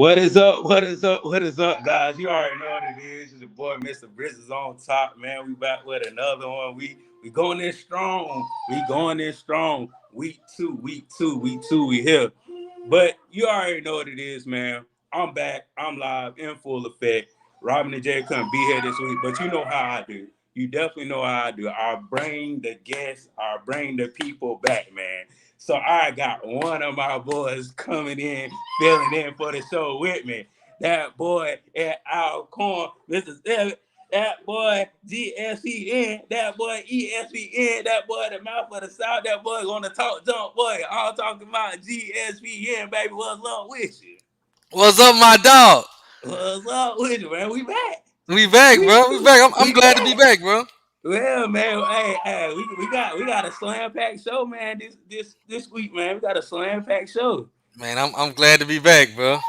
What is up? What is up? What is up, guys? You already know what it is. It's your boy, Mr. Briz is on top, man. We back with another one. We going in strong. We going in strong. Week two. We here. But you already know what it is, man. I'm back. I'm live in full effect. Robin and Jay couldn't be here this week, but you know how I do. You definitely know how I do. I bring the guests, I bring the people back, man. So I got one of my boys coming in, filling in for the show with me. That boy at Alcorn, Mr. Seven. That boy GSPN, that boy ESPN, that boy the mouth of the South, that boy on the talk jump boy. I'm talking about GSPN, baby. What's up with you? What's up, my dog? What's up with you, man? We back. We back, We bro. We back. I'm we glad to be back. back, bro. Well, man, hey, we got a slam pack show, man. This week, man, we got a slam pack show. Man, I'm glad to be back, bro.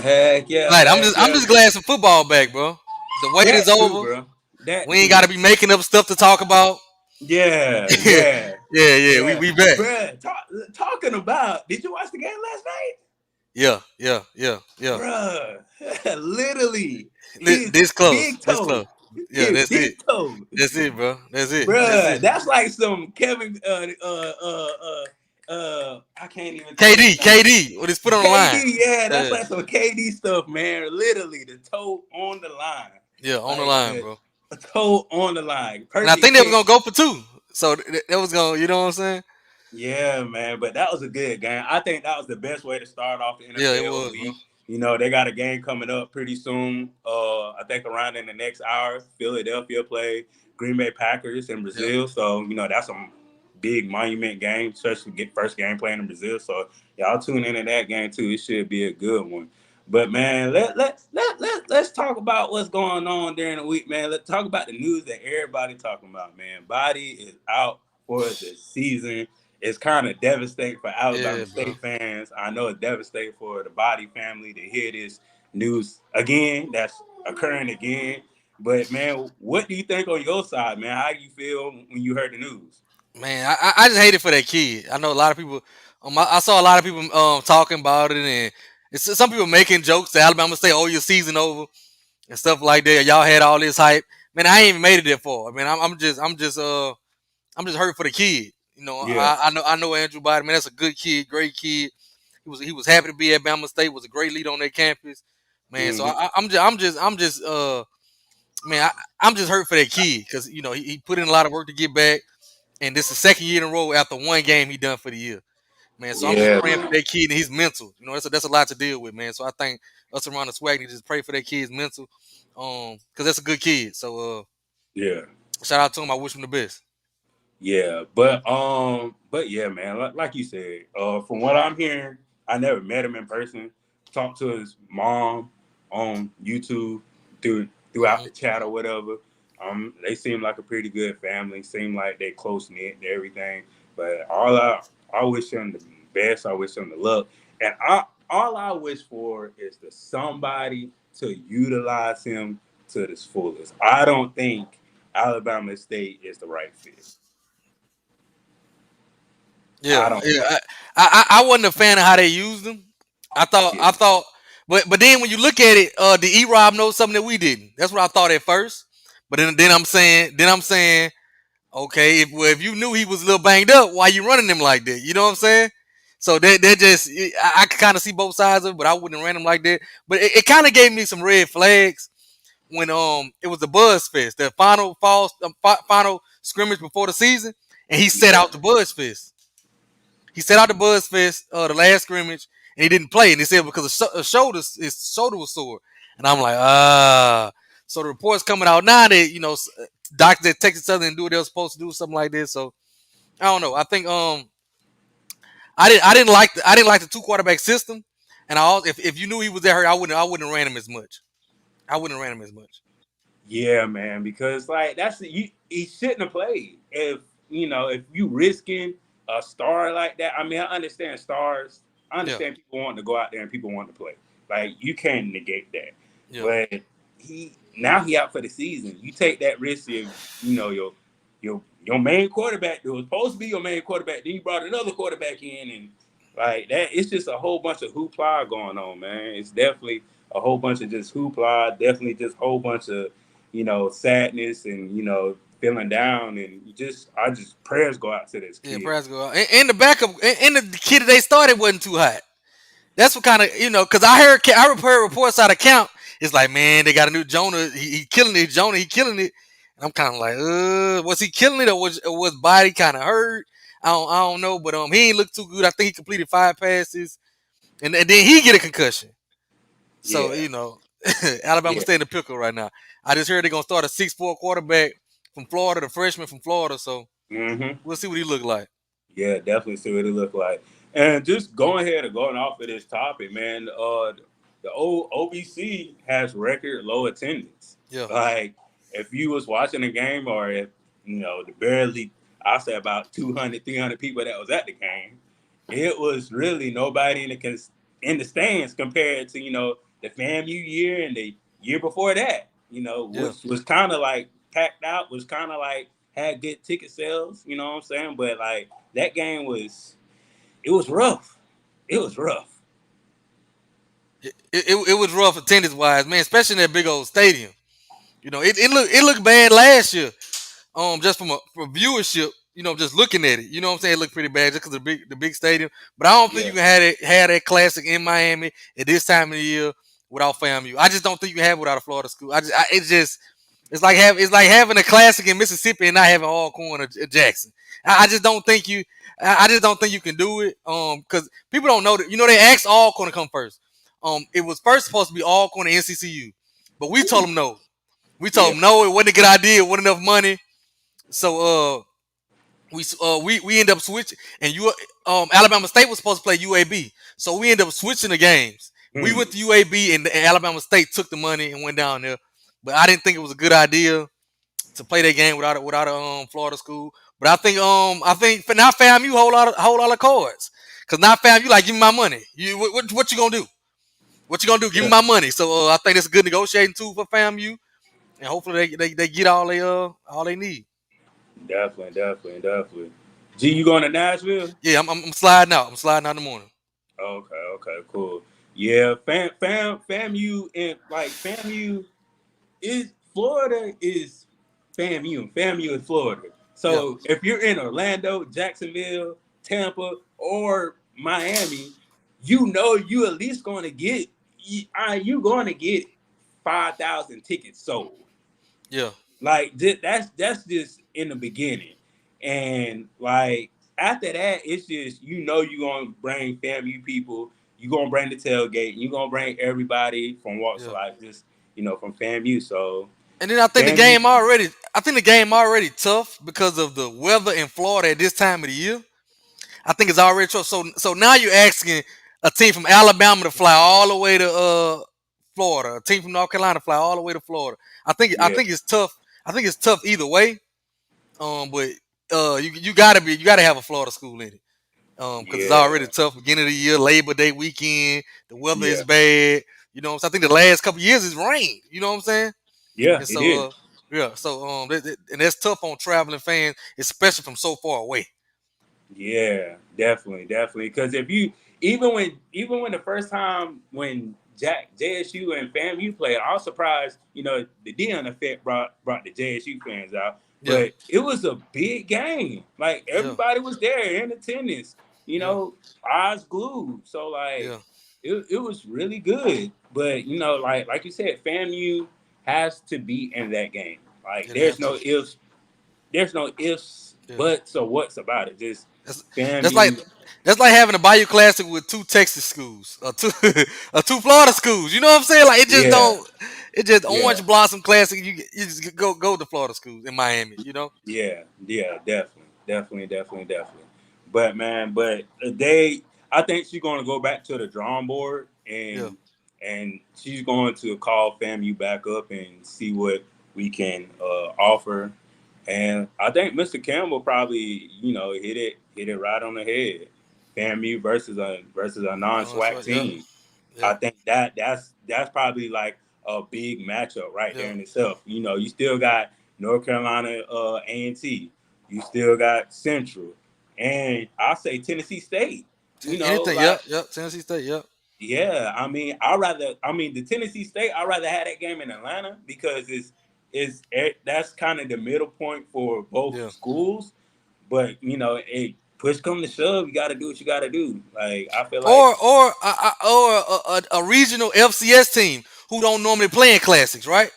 Heck yeah, Like I'm heck just I'm yeah. just glad some football back, bro. The wait is That too, over. bro. That We ain't got too. to be making up stuff to talk about. Yeah, yeah, yeah, yeah. We yeah. we back. Bruh, talking about, did you watch the game last night? Yeah. Bruh, literally, his This close. big This toe, close. Yeah, his that's it. big toe. That's it, bro. That's it. That's Bruh, it. that's like some Kevin, I can't even tell his KD, name. KD. What is put on the line? KD, yeah, that's Yeah, like some KD stuff, man. Literally, the toe on the line. yeah, on the Like, line, the bro. toe on the line. And I Perfect think they was catch. gonna go for two. So that was gonna, you know what I'm saying? Yeah, man, but that was a good game. I think that was the best way to start off the Yeah, it NFL was, bro. week. You know, they got a game coming up pretty soon. I think around in the next hour, Philadelphia play Green Bay Packers in Yep. Brazil. So, you know, that's a big monument game, especially get first game playing in Brazil. So y'all tune into that game too. It should be a good one. But man, let's talk about what's going on during the week, man. Let's talk about the news that everybody talking about, man. Body is out for the season. It's kind of devastating for Alabama Yeah, bro. State fans. I know it's devastating for the Body family to hear this news again. That's occurring again. But man, what do you think on your side, man? How do you feel when you heard the news? Man, I just hate it for that kid. I know a lot of people. I saw a lot of people talking about it, and some people making jokes to Alabama State, "Oh, your season over" and stuff like that. Y'all had all this hype. Man, I ain't even made it that far. I mean, I'm just hurt for the kid. You know, Yeah. I know Andrew Biden. Man, that's a good kid, great kid. He was happy to be at Bama State. Was a great leader on their campus. Man, so Hmm. man, I'm just hurt for that kid because he put in a lot of work to get back. And this is the second year in a row after one game he done for the year, man. So I'm just Yeah, praying for man. that kid and his mental. That's a lot to deal with, man. So I think us around the swag need to just pray for that kid's mental, because that's a good kid. So Yeah. shout out to him. I wish him the best. Yeah, but yeah, man, like you said, from what I'm hearing, I never met him in person. Talked to his mom on YouTube throughout Hmm. the chat or whatever. They seem like a pretty good family. Seem like they close knit and everything. But I wish him the best. I wish him the luck. And all I wish for is the somebody to utilize him to this fullest. I don't think Alabama State is the right fit. I Yeah, don't yeah. think. I wasn't a fan of how they used him. Yeah, I thought, but then when you look at it, the E Rob knows something that we didn't. That's what I thought at first. But then I'm saying, okay, if you knew he was a little banged up, why you running him like that? You know what I'm saying? So that just I can kind of see both sides of it, but I wouldn't run him like that. But it kind of gave me some red flags when it was the Buzz Fest, the final scrimmage before the season, and he set yeah, out the Buzz Fest. He set out the Buzz Fest, the last scrimmage, and he didn't play. And they said because his shoulder was sore. And I'm like, ah. So the reports coming out now that doctors that Texas Southern and do what they're supposed to do, something like this. So I don't know. I think I didn't like the two quarterback system. And if you knew he was there hurt, I wouldn't ran him as much. I wouldn't ran him as much. yeah, man. Because like he shouldn't have played. If you risking a star like that, I mean, I understand stars. I Yeah, understand people want to go out there and people want to play. Like you can't negate that. yeah. But he out for the season. You take that risk of your main quarterback that was supposed to be your main quarterback. Then you brought another quarterback in, and Like that, it's just a whole bunch of hoopla going on, man. It's definitely a whole bunch of just hoopla. Definitely just a whole bunch of, sadness and feeling down. And I just prayers go out to this Yeah, kid. prayers go out. And the backup and the kid that they started wasn't too hot. That's what kind of because I heard reports out of camp. It's like, man, they got a new Jonah. He killing it. Jonah, he killing it. And I'm kind of like, was he killing it or was body kind of hurt? I don't know, but he ain't look too good. I think he completed 5 passes, and then he get a concussion. So Yeah, Alabama yeah. stay in the pickle right now. I just heard they're gonna start a 6'4" quarterback from Florida, the freshman from Florida. So hmm we'll see what he look like. Yeah, definitely see what it look like. And just going ahead and going off of this topic, man. The old OBC has record low attendance. Yeah, Like if you was watching a game, or if the barely, I say about 200, 300 people that was at the game, it was really nobody in the stands compared to the FAMU year and the year before that. yeah. Which was kind of like packed out, was kind of like had good ticket sales. You know what I'm saying? But like that game was rough. It was rough. It was rough attendance wise, man, especially in that big old stadium. It looked bad last year. Just from viewership, just looking at it, what I'm saying, it looked pretty bad just because the big stadium. But I don't think Yeah. you can have that classic in Miami at this time of the year without FAMU. I just don't think you can have it without a Florida school. It's like having a classic in Mississippi and not having Alcorn or Jackson. I just don't think you. I just don't think you can do it. Because people don't know that. They asked Alcorn to come first. It was first supposed to be Alcorn and NCCU, but we told Ooh. them no. We told Yeah. them no. It wasn't a good idea. It wasn't enough money. So we end up switching, and Alabama State was supposed to play UAB, so we end up switching the games. We Hmm. went to UAB, and Alabama State took the money and went down there. But I didn't think it was a good idea to play that game without a Florida school. But I think for not fam you whole lot of cards, cause not fam you like give me my money. What you gonna do? What you gonna do? Give me Yeah. my money. So I think it's a good negotiating tool for FAMU, and hopefully they get all they need. Definitely, definitely, definitely. G, you going to Nashville? Yeah, I'm sliding out. I'm sliding out in the morning. Okay, okay, cool. Yeah, FAMU and like FAMU is Florida is FAMU is Florida. Yeah, So if you're in Orlando, Jacksonville, Tampa, or Miami, you at least going to get you going to get 5,000 tickets sold. yeah, Like that's just in the beginning, and like after that, it's just you're gonna bring family people, you're gonna bring the tailgate, you're gonna bring everybody from walks of yeah. life, just from FAMU. So And then FAMU, I think the game already tough because of the weather in Florida at this time of the year. I think it's already tough. So now you're asking a team from Alabama to fly all the way to Florida, a team from North Carolina to fly all the way to Florida. I yeah, think it's tough. I think it's tough either way. But you gotta have a Florida school in it. Because it's already yeah, tough beginning of the year, Labor Day weekend. The weather is yeah, bad. So I think the last couple years it's rained. You know what I'm saying? yeah, And it is. so yeah, so and that's tough on traveling fans, especially from so far away. Yeah, definitely, definitely. Because if you even when the first time when JSU and FAMU played, I was surprised. The Dion effect brought the JSU fans out, Yeah, but it was a big game. Like yeah, everybody was there in attendance. yeah, Eyes glued. So like yeah, it was really good. But like you said, FAMU has to be in that game. Like yeah. They have to. there's no ifs, Yeah, buts, or what's about it. Just that's that's like FAMU. that's like having a Bayou Classic with two Texas schools or two or two Florida schools. You know what I'm saying? Like it just Yeah, don't. It just yeah, Orange Blossom Classic. You just go to Florida schools in Miami. yeah, yeah. Definitely, definitely, definitely, definitely. But man, I think she's going to go back to the drawing board, Yeah, and she's going to call FAMU back up and see what we can offer. And I think Mr. Campbell probably hit it right on the head. FAMU versus a that's non-SWAC right. Yeah, team. I yeah, think that's probably like a big matchup right there yeah, in itself. You still got North Carolina A&T. You still got Central, and I say Tennessee State. You know, Anything. like Yep. Yep. Tennessee State. Yep. yeah, I mean the Tennessee State, I'd rather have that game in Atlanta because that's kind of the middle point for both Yeah. schools. But push come to shove, you got to do what you got to do. Like I feel like Or a regional FCS team who don't normally play in classics, right?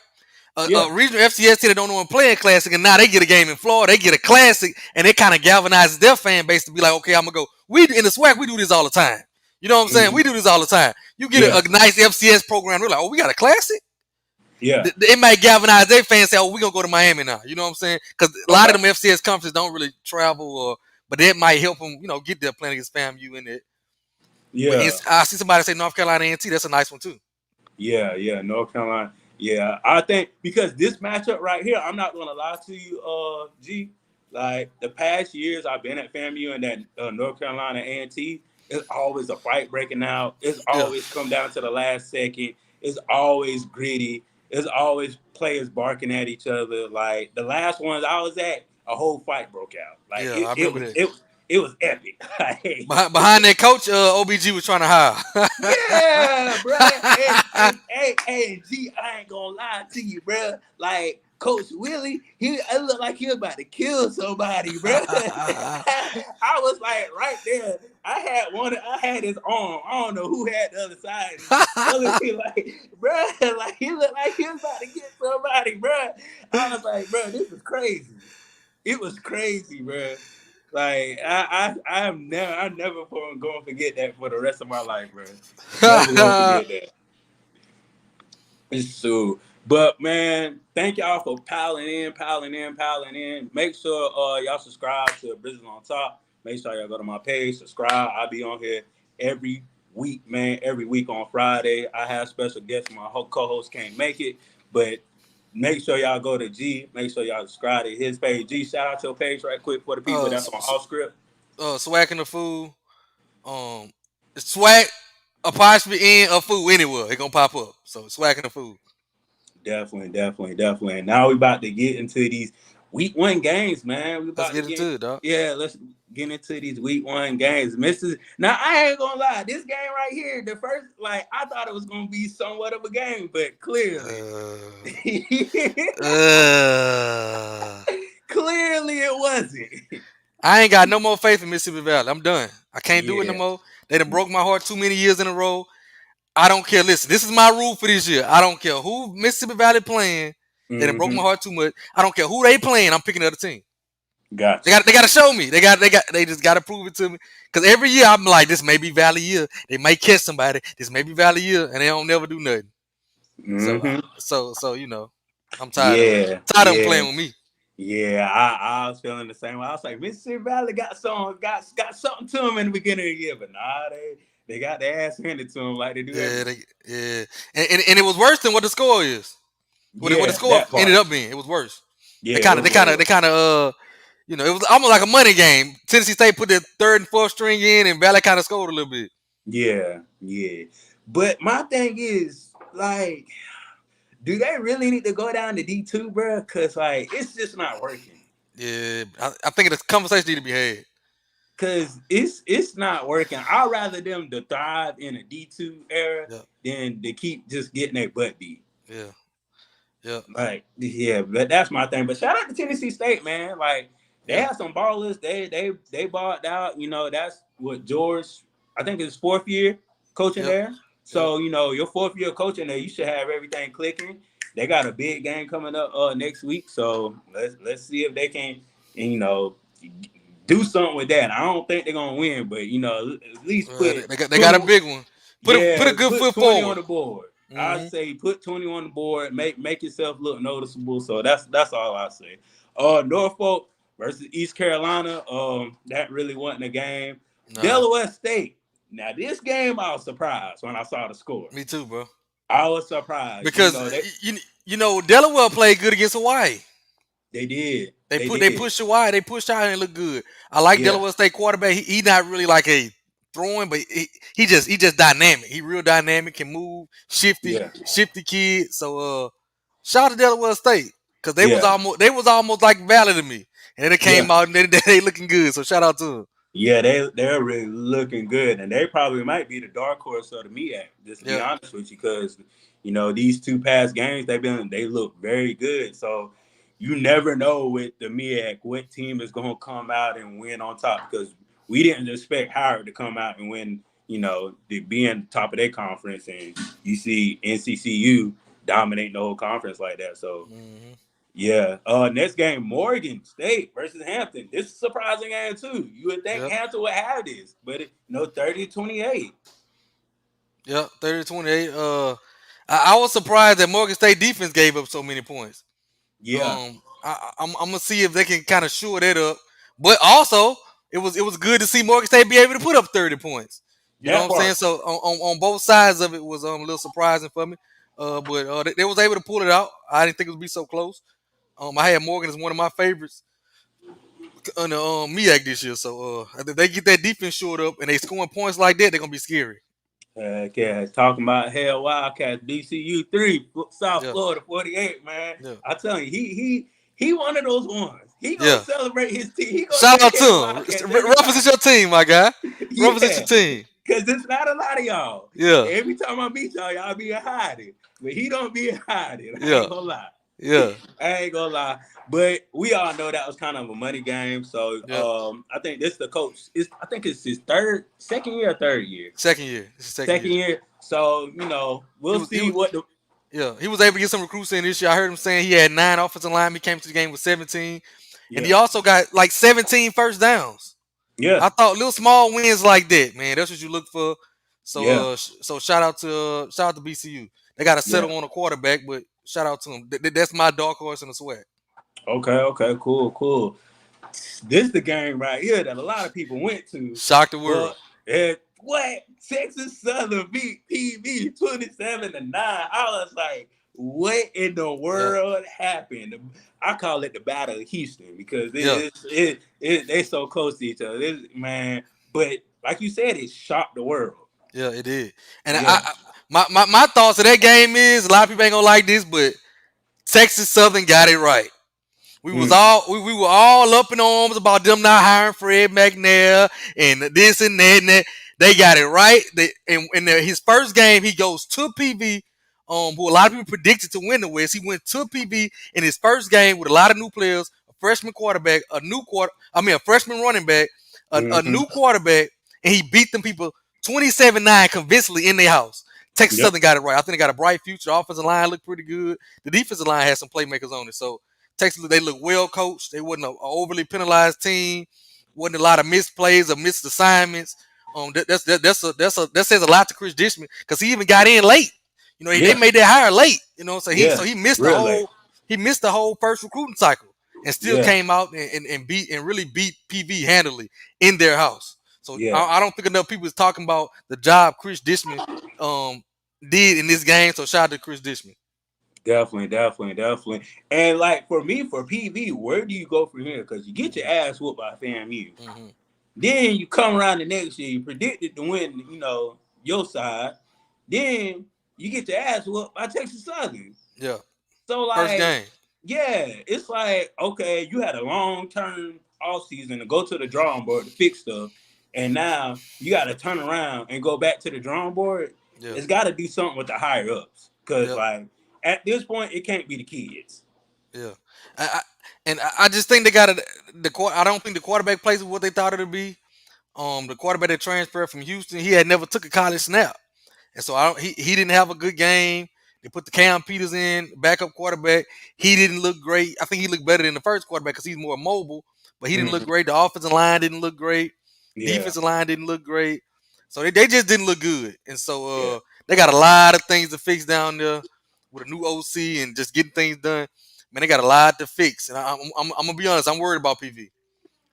yeah, A regional FCS team that don't normally play in classic, and now they get a game in Florida, they get a classic, and it kind of galvanizes their fan base to be like, okay, I'm gonna go. We in the SWAC, we do this all the time. You know what I'm saying? mhm, We do this all the time. You get yeah, a nice FCS program, they're like, oh, we got a classic. yeah. It might galvanize their fans. Say, oh, we're gonna go to Miami now. You know what I'm saying? Because a lot of Okay, them FCS conferences don't really travel, or but that might help them, get there playing against FAMU in it. But yeah. I see somebody say North Carolina A&T. That's a nice one too. Yeah, yeah, North Carolina. Yeah, I think because this matchup right here, I'm not gonna lie to you, G. Like the past years I've been at FAMU and that North Carolina A&T, it's always a fight breaking out. It's Yeah. always come down to the last second. It's always gritty. It's always players barking at each other. Like the last ones I was at, a whole fight broke out. Like Yeah, it, I it remember was that. it it was epic. Like, Behind that coach, OBG was trying to hire. yeah, bro. And G, I ain't gonna lie to you, bro. Like Coach Willie, I look like he about to kill somebody, bro. I was like right there. I had his arm. I don't know who had the other side. Other people like, bro, like he looked like he was about to get somebody, bro. I was like, bro, this is crazy. It was crazy, bro. Like I'm never going to forget that for the rest of my life, bro. Never going to forget that. So, but man, thank y'all for piling in. Make sure y'all subscribe to Business on Top. Make sure y'all go to my page, subscribe. I'll be on here every week, man. Every week on Friday. I have special guests. My whole co-host can't make it, but make sure y'all go to G. Make sure y'all subscribe to his page. G, shout out your page right quick for the people that's on off script. Swacking the fool. Um, Swag apostrophe in a fool anywhere. It gonna pop up. So swacking the fool. Definitely, definitely, definitely. And now we about to get into these week one games, man. We Let's about to get get into it, dog. yeah, let's get into these week one games. Mrs. Now I ain't gonna lie, this game right here, the first like I thought it was gonna be somewhat of a game, but clearly Uh, clearly uh, it wasn't. I ain't got no more faith in Mississippi Valley. I'm done. I can't do it no Yeah. more. They done broke my heart too many years in a row. I don't care. Listen, this is my rule for this year. I don't care who Mississippi Valley playing. They done broke my Mm-hmm. heart too much. I don't care who they playing. I'm picking the other team. They Gotcha. got they got to show me. They just got to prove it to me. Because every year I'm like, this may be Valley year. They might catch somebody. This may be Valley year, and they don't never do nothing. So Mm-hmm. I'm tired of it. Yeah, Tired of them yeah. playing with me. Yeah, I was feeling the same way. I was like, Mississippi Valley got something to them in the beginning of the year, but nah, they got their ass handed to them like they do every Yeah, year. yeah, and it was worse than what the score is. What the Yeah, score that ended part. up being, it was worse. Yeah, it was way They worse. kind of it was almost like a money game. Tennessee State put their third and fourth string in, and Valley kind of scored a little bit. Yeah, yeah. But my thing is, like, do they really need to go down to D2, bro? Cause like it's just not working. Yeah, I think the conversation need to be had. Cause it's not working. I'd rather them to thrive in a D2 era Yeah, than to keep just getting their butt beat. yeah, yeah, Like, yeah, but that's my thing. But shout out to Tennessee State, man. Like, they yeah, have some ballers. They balled out. That's what George. I think his fourth year coaching yep, there. yep. So your fourth year coaching there, you should have everything clicking. They got a big game coming up next week. So let's see if they can, you know, do something with that. I don't think they're gonna win, but at least put They got 20. a big one. Put a Yeah, good put foot 20 on forward. the board. Hmm. I'd say put 20 on the board, make yourself look noticeable. So that's all I say. Norfolk versus East Carolina. That really wasn't a game. Nah, Delaware State. Now this game I was surprised when I saw the score. me too, bro. I was surprised. Because Delaware played good against Hawaii. They did. They They did. pushed Hawaii. They pushed out and looked good. I like Yeah. Delaware State quarterback. He not really like a throwing, but he just dynamic. He real dynamic, can move, Yeah. shifty kid. So shout out to Delaware State because Yeah. they was almost like Valley to me, and then it Yeah. came out and they looking good. So shout out to them. Yeah, they're really looking good, and they probably might be the dark horse of the MEAC. Just to be Yeah. honest with you, because these two past games they look very good. So you never know with the MEAC what team is going to come out and win on top. Because we didn't expect Howard to come out and win. To be in the top of their conference, and you see NCCU dominate the whole conference like that. So Hmm. yeah. Next game, Morgan State versus Hampton. This is a surprising game too. You would think Yep. Hampton would have this, but 30-28. Yep. 30-28. I was surprised that Morgan State defense gave up so many points. Yeah. I'm gonna see if they can kind of shore that up. But also, it was good to see Morgan State be able to put up 30 points. You know what That I'm saying? part. So on both sides of it was a little surprising for me. But they was able to pull it out. I didn't think it would be so close. I had Morgan as one of my favorites on the MEAC this year. So if they get that defense shored up and they scoring points like that, they're gonna be scary. Yeah, talking about hell Wildcats, BCU 3, South Yeah, Florida 48, man. yeah, I tell you, he one of those ones. He gonna yeah. celebrate his team. He gonna Shout take out to care of the him. Wildcats every Ruffles is time. your team, my guy. Ruffles is your Yeah, team. because there's not a lot of y'all. Yeah, Every time I meet y'all be in hiding. But he don't be in hiding. I yeah, ain't gonna lie. yeah, I ain't gonna lie. But we all know that was kind of a money game. So yeah. I think this the coach. I think it's his second year or third year. Second year. This is second Second year. year. So, He we'll was he see was what the yeah, he was able to get some recruits in this year. I heard him saying he had 9 offensive linemen. He came to the game with 17. And he yeah. also got like 17 first downs. Yeah. I thought little small wins like that, man. That's what you look for. Yeah. So shout out to BCU. They got to Yeah. settle on a quarterback, but shout out to him. That's my dark horse in the sweat. Okay, cool. This is the game right here that a lot of people went to, Shock the world. but what Texas Southern beat PV 27-9. I was like, what in the Yeah, world happened? I call it the Battle of Houston because yeah, they so close to each other. Man, but like you said, it shocked the world. yeah. It did. And Yeah. my thoughts of that game is a lot of people ain't gonna like this, but Texas Southern got it right. Mm. We were all up in arms about them not hiring Fred McNair and this and that and that. They got it right. His first game, he goes to PV, who a lot of people predicted to win the West. He went to PV in his first game with a lot of new players, a freshman quarterback, a freshman running back, a Hmm. new quarterback, and he beat them people 27-9 convincingly in their house. Texas Yep. Southern got it right. I think they got a bright future. The offensive line looked pretty good. The defensive line had some playmakers on it. So Texas, they look well coached. They wasn't an overly penalized team. Wasn't a lot of missed plays or missed assignments. That says a lot to Chris Dishman because he even got in late. They Yeah. made that hire late. So Yeah. he missed the Real late. whole first recruiting cycle and still Yeah. came out and beat and really beat PV handily in their house. So Yeah. I don't think enough people is talking about the job Chris Dishman um, did in this game. So shout out to Chris Dishman. Definitely. And like for me, for PV, where do you go from here? Because you get your Hmm. ass whooped by FAMU. Hmm. Then you come around the next year, you predicted to win, your side. Then you get your ass whooped by Texas Southern. Yeah, So first like, game. yeah, it's like, okay, you had a long term off season to go to the drawing board to fix stuff, and now you got to turn around and go back to the drawing board. Yeah, It's got to do something with the higher ups, because yeah, like at this point, it can't be the kids. yeah. I just think they got I don't think the quarterback plays what they thought it would be. The quarterback that transferred from Houston, he had never took a college snap, and so he didn't have a good game. They put the Cam Peters in backup quarterback. He didn't look great. I think he looked better than the first quarterback because he's more mobile, but he didn't look Mhm. great. The offensive line didn't look great. Yeah, Defensive line didn't look great. So they just didn't look good, and so yeah, they got a lot of things to fix down there with a new OC and just getting things done. Man, they got a lot to fix, and I'm gonna be honest. I'm worried about PV.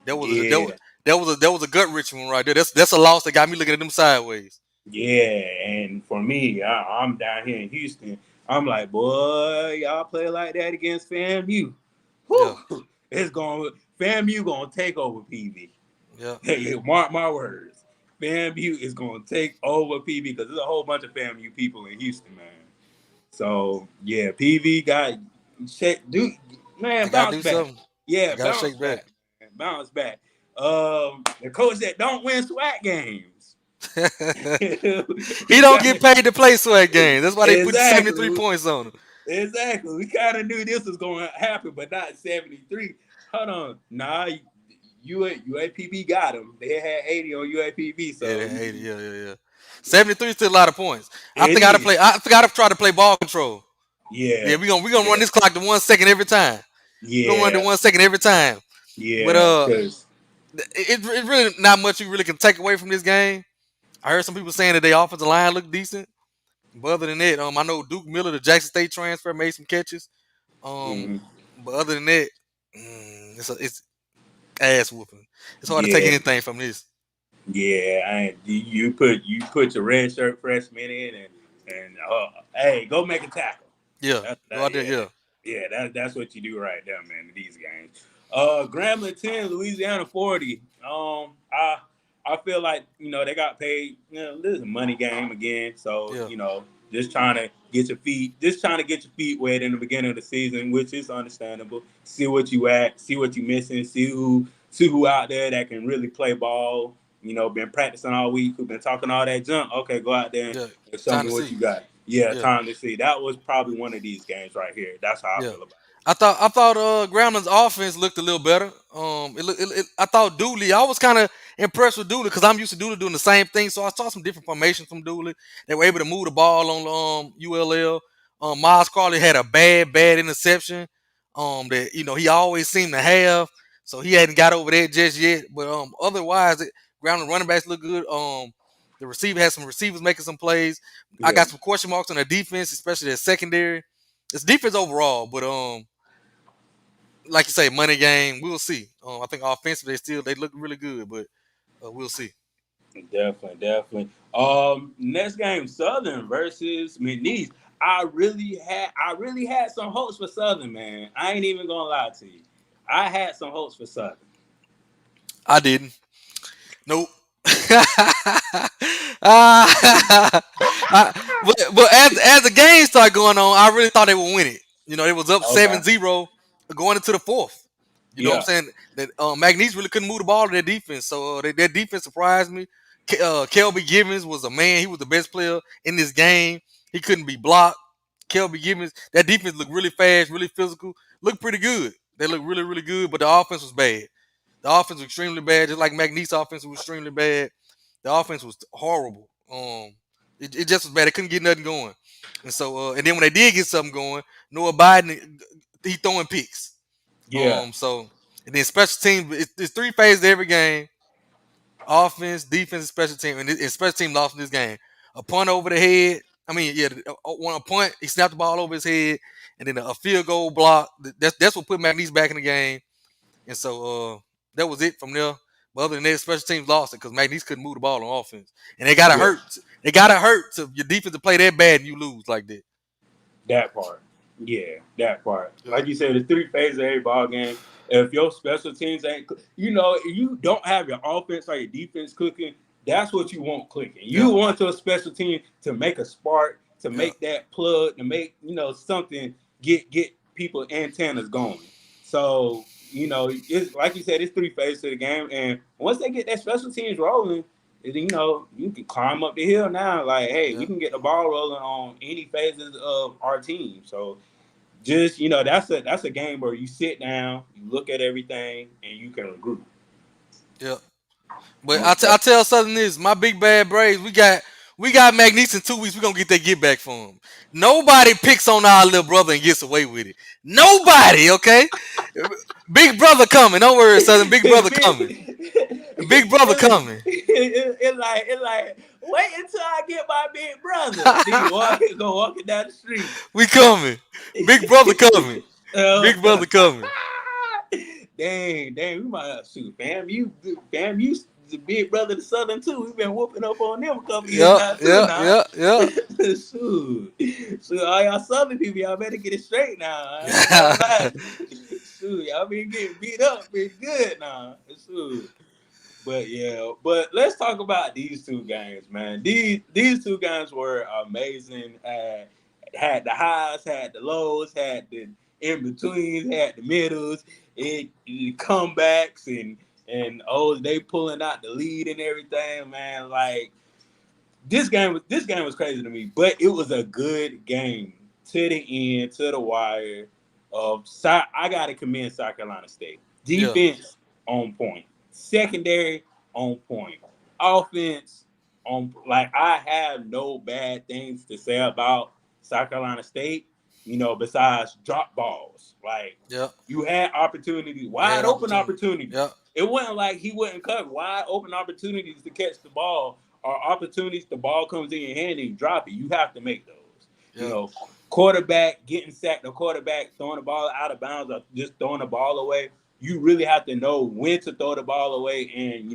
That was a that was, yeah, that was a gut wrenching one right there. That's a loss that got me looking at them sideways. yeah. And for me, I'm down here in Houston. I'm like, boy, y'all play like that against FAMU. Yeah, Whew, it's going FAMU gonna take over PV. yeah, Hey, mark my words. FAMU is gonna take over PV because there's a whole bunch of FAMU people in Houston, man. So yeah, PV got shake, dude, man, they gotta bounce do back. something. They Yeah, gotta bounce shake back. back, man. Bounce back. The coach that don't win SWAT games. He We don't got get paid to play swag games. That's why they put the exactly, 73 points on him. exactly. We kind of knew this was going to happen, but not 73. Hold on, nah. UAPB got him. They had 80 on UAPB, Yeah, so they 80. Yeah, yeah, yeah. 73 is still a lot of points. I it think I'd is. play. I think I'd try to play ball control. Yeah, Yeah, we gonna run yeah, this clock to 1 second every time. We're gonna run to yeah, 1 second every time. But yeah. Because it's really not much you really can take away from this game. I heard some people saying that their offensive line looked decent. But other than that, I know Duke Miller, the Jackson State transfer, made some catches. Um, but other than that, it's ass whooping. It's hard to take yeah, anything from this. yeah. You put your red shirt freshman in and hey, go make a tackle. Yeah, go out there. Yeah, Yeah, that's what you do right there, man. In these games, Grambling 10, Louisiana 40. I feel like they got paid. This is a money game again, so yeah, just trying to get your feet, wet in the beginning of the season, which is understandable. See what you at, see what you missing, see who out there that can really play ball. Been practicing all week, who been talking all that junk. Okay, go out there yeah. and show Time me to what see. you got. Yeah, Yeah, time to see. That was probably one of these games right here. That's how I yeah. feel about it. I thought Gramblin's offense looked a little better. I thought Dooley. I was kind of impressed with Dooley because I'm used to Dooley doing the same thing. So I saw some different formations from Dooley. They were able to move the ball on ULL. Miles Carley had a bad interception. That he always seemed to have. So he hadn't got over that just yet. But otherwise, Grambling running backs look good. The receiver had some receivers making some plays. I Yeah, got some question marks on their defense, especially their secondary. It's defense overall, but like you say, money game. We'll see. I think offensively they look really good, but we'll see. definitely, definitely. Next game, Southern versus McNeese. I really had some hopes for Southern, man. I ain't even gonna lie to you. I had some hopes for Southern. I didn't. Nope. uh, but as the game started going on, I really thought they would win it. It was up Okay. 7-0 going into the fourth. You know what I'm Yeah. saying? That Magnice really couldn't move the ball to their defense, so their defense surprised me. Kelby Givens was a man. He was the best player in this game. He couldn't be blocked. Kelby Givens, that defense looked really fast, really physical, looked pretty good. They looked really, really good, but the offense was bad. The offense was extremely bad, just like McNeese offense was extremely bad. The offense was horrible. It just was bad. They couldn't get nothing going. And so, and then when they did get something going, Noah Biden, he throwing picks. Yeah. So and then special teams, it's three phases to every game: offense, defense, and special team. And special team lost in this game. A punt over the head. I mean, yeah, one a punt, he snapped the ball over his head, and then a field goal block. That's what put McNeese back in the game. And so that was it from there. But other than that, special teams lost it because McNeese couldn't move the ball on offense, and they gotta Yeah. hurt. They gotta hurt to your defense to play that bad and you lose like that. That part. Yeah, that part. Yeah, Like you said, the three phases of every ball game. If your special teams ain't, if you don't have your offense or your defense cooking, that's what you want clicking. You yeah, want your special team to make a spark, to yeah, make that plug, to make something get people antennas going. So it's like you said, it's three phases of the game, and once they get that special teams rolling, you can climb up the hill now. Like, hey, we yeah, can get the ball rolling on any phases of our team. So just that's a game where you sit down, you look at everything, and you can regroup. yeah. But Most I definitely. tell Southern this, my big bad Braves, we got McNeese in 2 weeks. We're gonna get that get back for him. Nobody picks on our little brother and gets away with it. Nobody, okay? Big brother coming. Don't worry, Southern. Big brother coming. Big brother coming. It's like wait until I get my big brother. Then you go walking down the street. We coming. Big brother coming. Uh, Big brother coming. dang, we might shoot, fam. You the big brother to Southern too. We've been whooping up on them a couple years Yeah, now too. yeah, Now, yeah, yeah. shoot, all y'all Southern people, y'all better get it straight now. I ain't gonna Yeah. lie. Shoot, y'all been getting beat up pretty good now. Shoot. But yeah, but let's talk about these two games, man. These two games were amazing. Had the highs, had the lows, had the in betweens, had the middles, it comebacks and oh, they pulling out the lead and everything, man. Like this game was crazy to me, but it was a good game to the end, to the wire. I gotta commend South Carolina State. Yeah, Defense on point, secondary on point, offense on. Like I have no bad things to say about South Carolina State. Besides drop balls, like yeah. you had opportunities, They wide had open opportunity. opportunities. Yeah, It wasn't like he wouldn't cut wide open opportunities to catch the ball or opportunities the ball comes in your hand and you drop it. You have to make those. You yeah, know, quarterback getting sacked, the quarterback throwing the ball out of bounds or just throwing the ball away. You really have to know when to throw the ball away and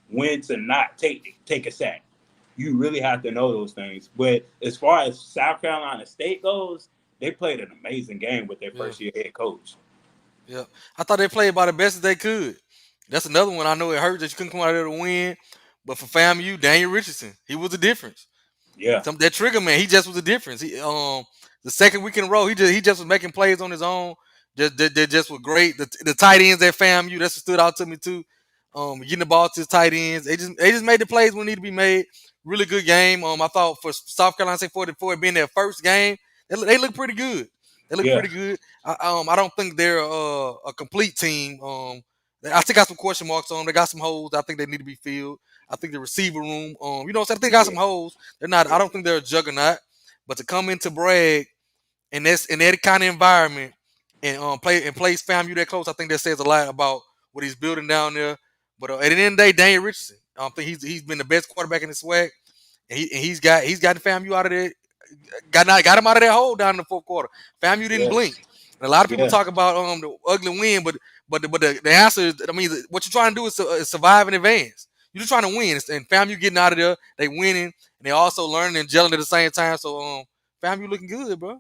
when to not take a sack. You really have to know those things. But as far as South Carolina State goes, they played an amazing game with their yeah, first year head coach. yeah. I thought they played about the best as they could. That's another one. I know it hurt that you couldn't come out there to win, but for FAMU, Daniel Richardson, he was the difference. Yeah, That trigger man, he just was the difference. The second week in a row, he just was making plays on his own. They just were great. The tight ends at FAMU, that's what stood out to me too. Getting the ball to his tight ends, they just made the plays when need to be made. Really good game. I thought for South Carolina State for it being their first game, they look pretty good. They look yeah, pretty good. I don't think they're a complete team. I still got some question marks on them. They got some holes. I think they need to be filled. I think the receiver room, what I'm saying, I think they got yeah, some holes. They're not. I yeah, don't think they're a juggernaut, but to come into Bragg in that kind of environment and plays FAMU that close, I think that says a lot about what he's building down there. But at the end of the day, Daniel Richardson, I think he's been the best quarterback in the SWAC, and he's gotten FAMU out of there, got him out of that hole down in the fourth quarter. FAMU didn't yeah, blink. And a lot of people yeah, talk about the ugly win, but the answer is, I mean, what you're trying to do is survive and advance. You're just trying to win, and FAMU getting out of there, they winning, and they also learning and gelling at the same time. So FAMU looking good, bro.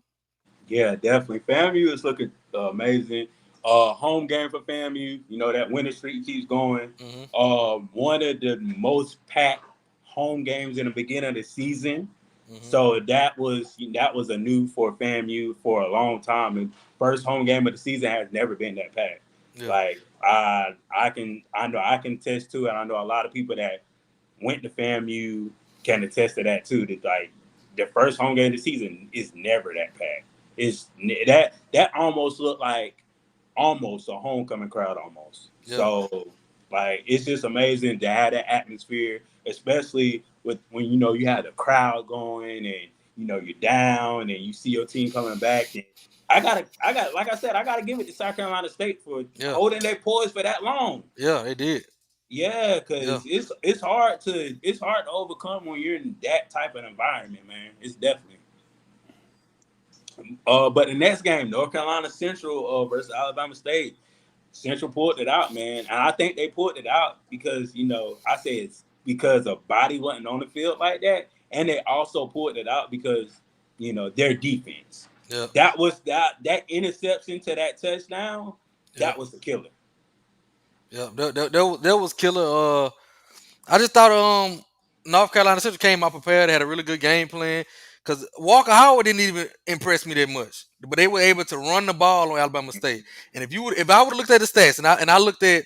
yeah, definitely. FAMU is looking amazing. Home game for FAMU. That winning streak keeps going. Hmm. One of the most packed home games in the beginning of the season. Hmm. So that was a new for FAMU for a long time. And first home game of the season has never been that packed. Yeah, Like I know I can attest to it. I know a lot of people that went to FAMU can attest to that too. That like the first home game of the season is never that packed. That almost looked like almost a homecoming crowd almost. yeah, So like it's just amazing to have that atmosphere, especially with when you have the crowd going and you're down and you see your team coming back. And I got like I said, I gotta give it to South Carolina State for yeah, holding their poise for that long. yeah. They did. Yeah, Yeah, because it's hard to overcome when you're in that type of environment, man. It's definitely. But the next game, North Carolina Central versus Alabama State, Central pulled it out, man, and I think they pulled it out because I say it's because a body wasn't on the field like that, and they also pulled it out because their defense. yeah, That interception to that touchdown, yeah, that was the killer. yeah. That was killer. I just thought North Carolina Central came out prepared. They had a really good game plan. Cause Walker Howard didn't even impress me that much, but they were able to run the ball on Alabama State. And if I would have looked at the stats and I looked at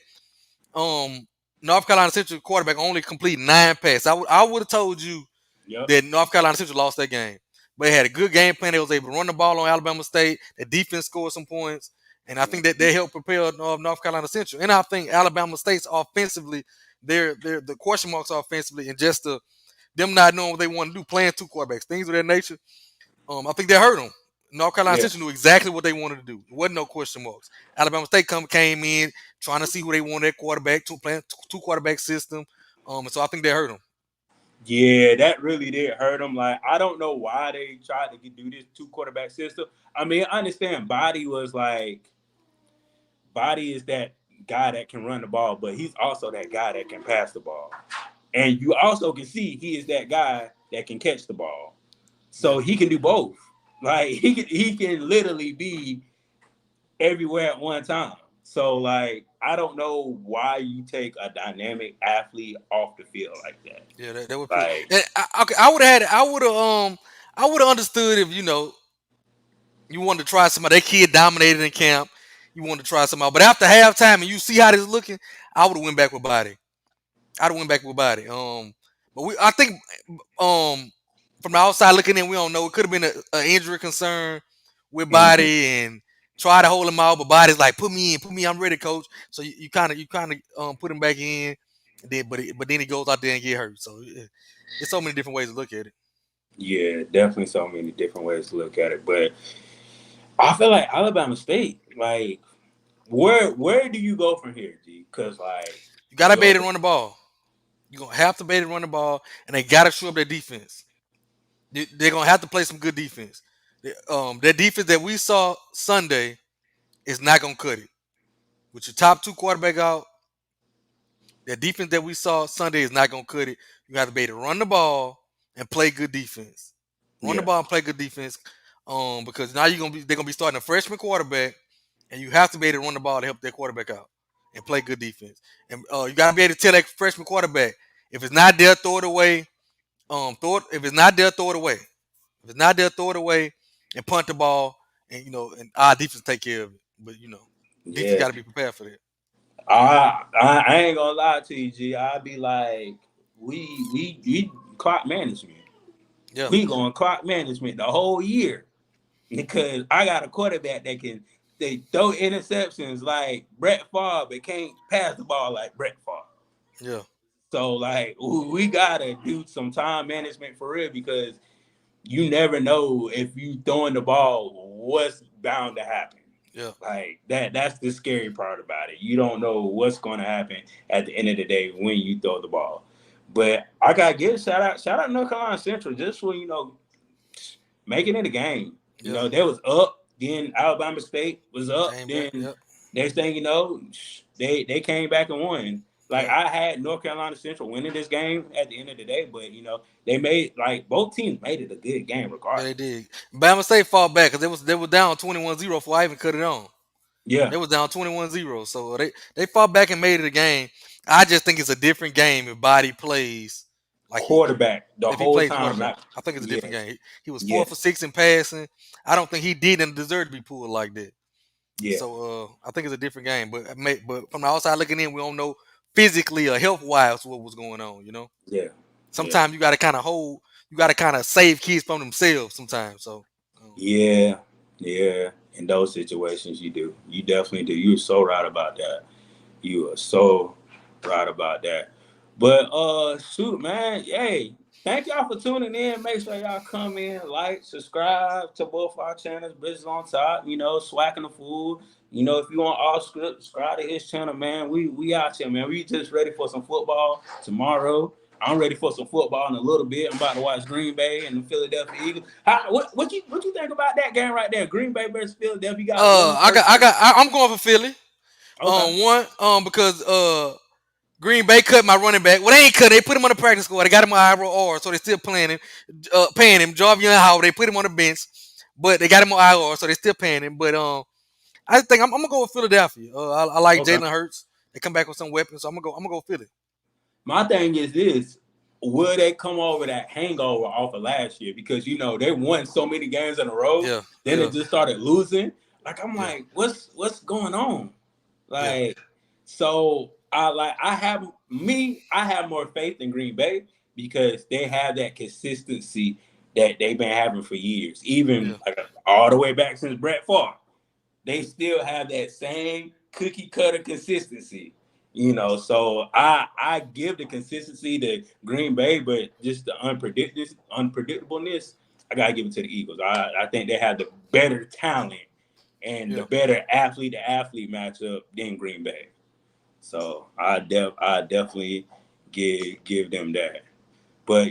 um North Carolina Central quarterback only complete 9 passes, I would have told you Yep. that North Carolina Central lost that game. But they had a good game plan. They was able to run the ball on Alabama State. The defense scored some points, and I think that they helped prepare North Carolina Central. And I think Alabama State's offensively, they're the question marks offensively, and just them not knowing what they want to do, playing two quarterbacks, things of that nature. I think they hurt them. North Carolina Yeah. Central knew exactly what they wanted to do. There wasn't no question marks. Alabama State came in trying to see who they wanted at quarterback, playing two quarterback system. And so I think they hurt them. Yeah, that really did hurt them. Like, I don't know why they tried to do this two quarterback system. I mean, I understand Body is that guy that can run the ball, but he's also that guy that can pass the ball. And you also can see he is that guy that can catch the ball. Yeah, So he can do both. Like he can literally be everywhere at one time. So like I don't know why you take a dynamic athlete off the field like that. yeah, that would. Like Okay, I would have had. I would have understood if you wanted to try somebody. That kid dominated in camp. you want to try something out. But after halftime and you see how this looking, I would have went back with body. I'd have went back with body. But I think um from the outside looking in, we don't know. It could have been a injury concern with Mhm. body and try to hold him out, but body's like, put me, I'm ready, coach. So you kind of put him back in, and then but then he goes out there and get hurt. So it's so many different ways to look at it. Yeah, definitely so many different ways to look at it. But I feel like Alabama State, like, where do you go from here, G? Because like You gotta be yo, able to run the ball. You're gonna have to be able to run the ball, and they gotta show up their defense. They're gonna have to play some good defense. That defense that we saw Sunday is not gonna cut it. With your top two quarterback out, the defense that we saw Sunday is not gonna cut it. You got to be able to run the ball and play good defense. Run the yeah, ball and play good defense. Because now they're gonna be starting a freshman quarterback, and you have to be able to run the ball to help their quarterback out and play good defense. And you got to be able to tell that freshman quarterback if it's not there, throw it away. Throw it if it's not there, throw it away. If it's not there, throw it away and punt the ball, and and our defense take care of it. But defense yeah. got to be prepared for that. I ain't gonna lie to you, G. I be like, we clock management. Yeah, We going clock management the whole year because I got a quarterback that can they throw interceptions like Brett Favre, but can't pass the ball like Brett Favre. yeah, So like we gotta do some time management for real because you never know if you throwing the ball, what's bound to happen. yeah, Like that's the scary part about it. You don't know what's gonna happen at the end of the day when you throw the ball. But I gotta give shout out North Carolina Central just for making it a game. yeah. They was up, then Alabama State was up, Came back. then Yep, next thing you know, they came back and won. Like yep. I had North Carolina Central winning this game at the end of the day, but they made like both teams made it a good game Yeah, they regardless. did. Bama State fought back because they were down 21-0 before I even cut it on. Yeah, They was down 21-0. So they fought back and made it a game. I just think it's a different game if Body plays like quarterback the if he whole plays time. quarterback. Not I think it's a different yes, game. He was 4 for 6 yes, in passing. I don't think he didn't deserve to be pulled like that. yeah, So I think it's a different game. But from the outside looking in, we don't know physically or health wise what was going on. yeah, yeah. Sometimes you got to kind of hold. You got to kind of save kids from themselves. Sometimes. So. Yeah, yeah. In those situations, you do. You definitely do. You're so right about that. You are so right about that. But shoot, man. Hey, thank y'all for tuning in. Make sure y'all come in, like, subscribe to both our channels, Business on Top. Swacking the Food. If you want all script, subscribe to his channel, man. We out here, man. We just ready for some football tomorrow. I'm ready for some football in a little bit. I'm about to watch Green Bay and the Philadelphia Eagles. What you think about that game right there? Green Bay versus Philadelphia. You got one first. I'm going for Philly. Okay. One, because Green Bay cut my running back. Well, they ain't cut. They put him on the practice squad. They got him on IR, so they still paying him. Jarvion Howard. They put him on the bench, but they got him on IR, so they still paying him. But I think I'm gonna go with Philadelphia. I like Okay. Jalen Hurts. They come back with some weapons, so I'm gonna go Philly. My thing is this: will they come over that hangover off of last year? Because they won so many games in a row, Yeah, then they yeah, just started losing. Like I'm yeah, like, what's going on? yeah, Like, so I have more faith in Green Bay because they have that consistency that they've been having for years, even yeah, like all the way back since Brett Favre. They still have that same cookie cutter consistency. So I give the consistency to Green Bay, but just the unpredictableness, I gotta give it to the Eagles. I think they have the better talent and the yeah. better athlete to athlete matchup than Green Bay. So I definitely give them that. But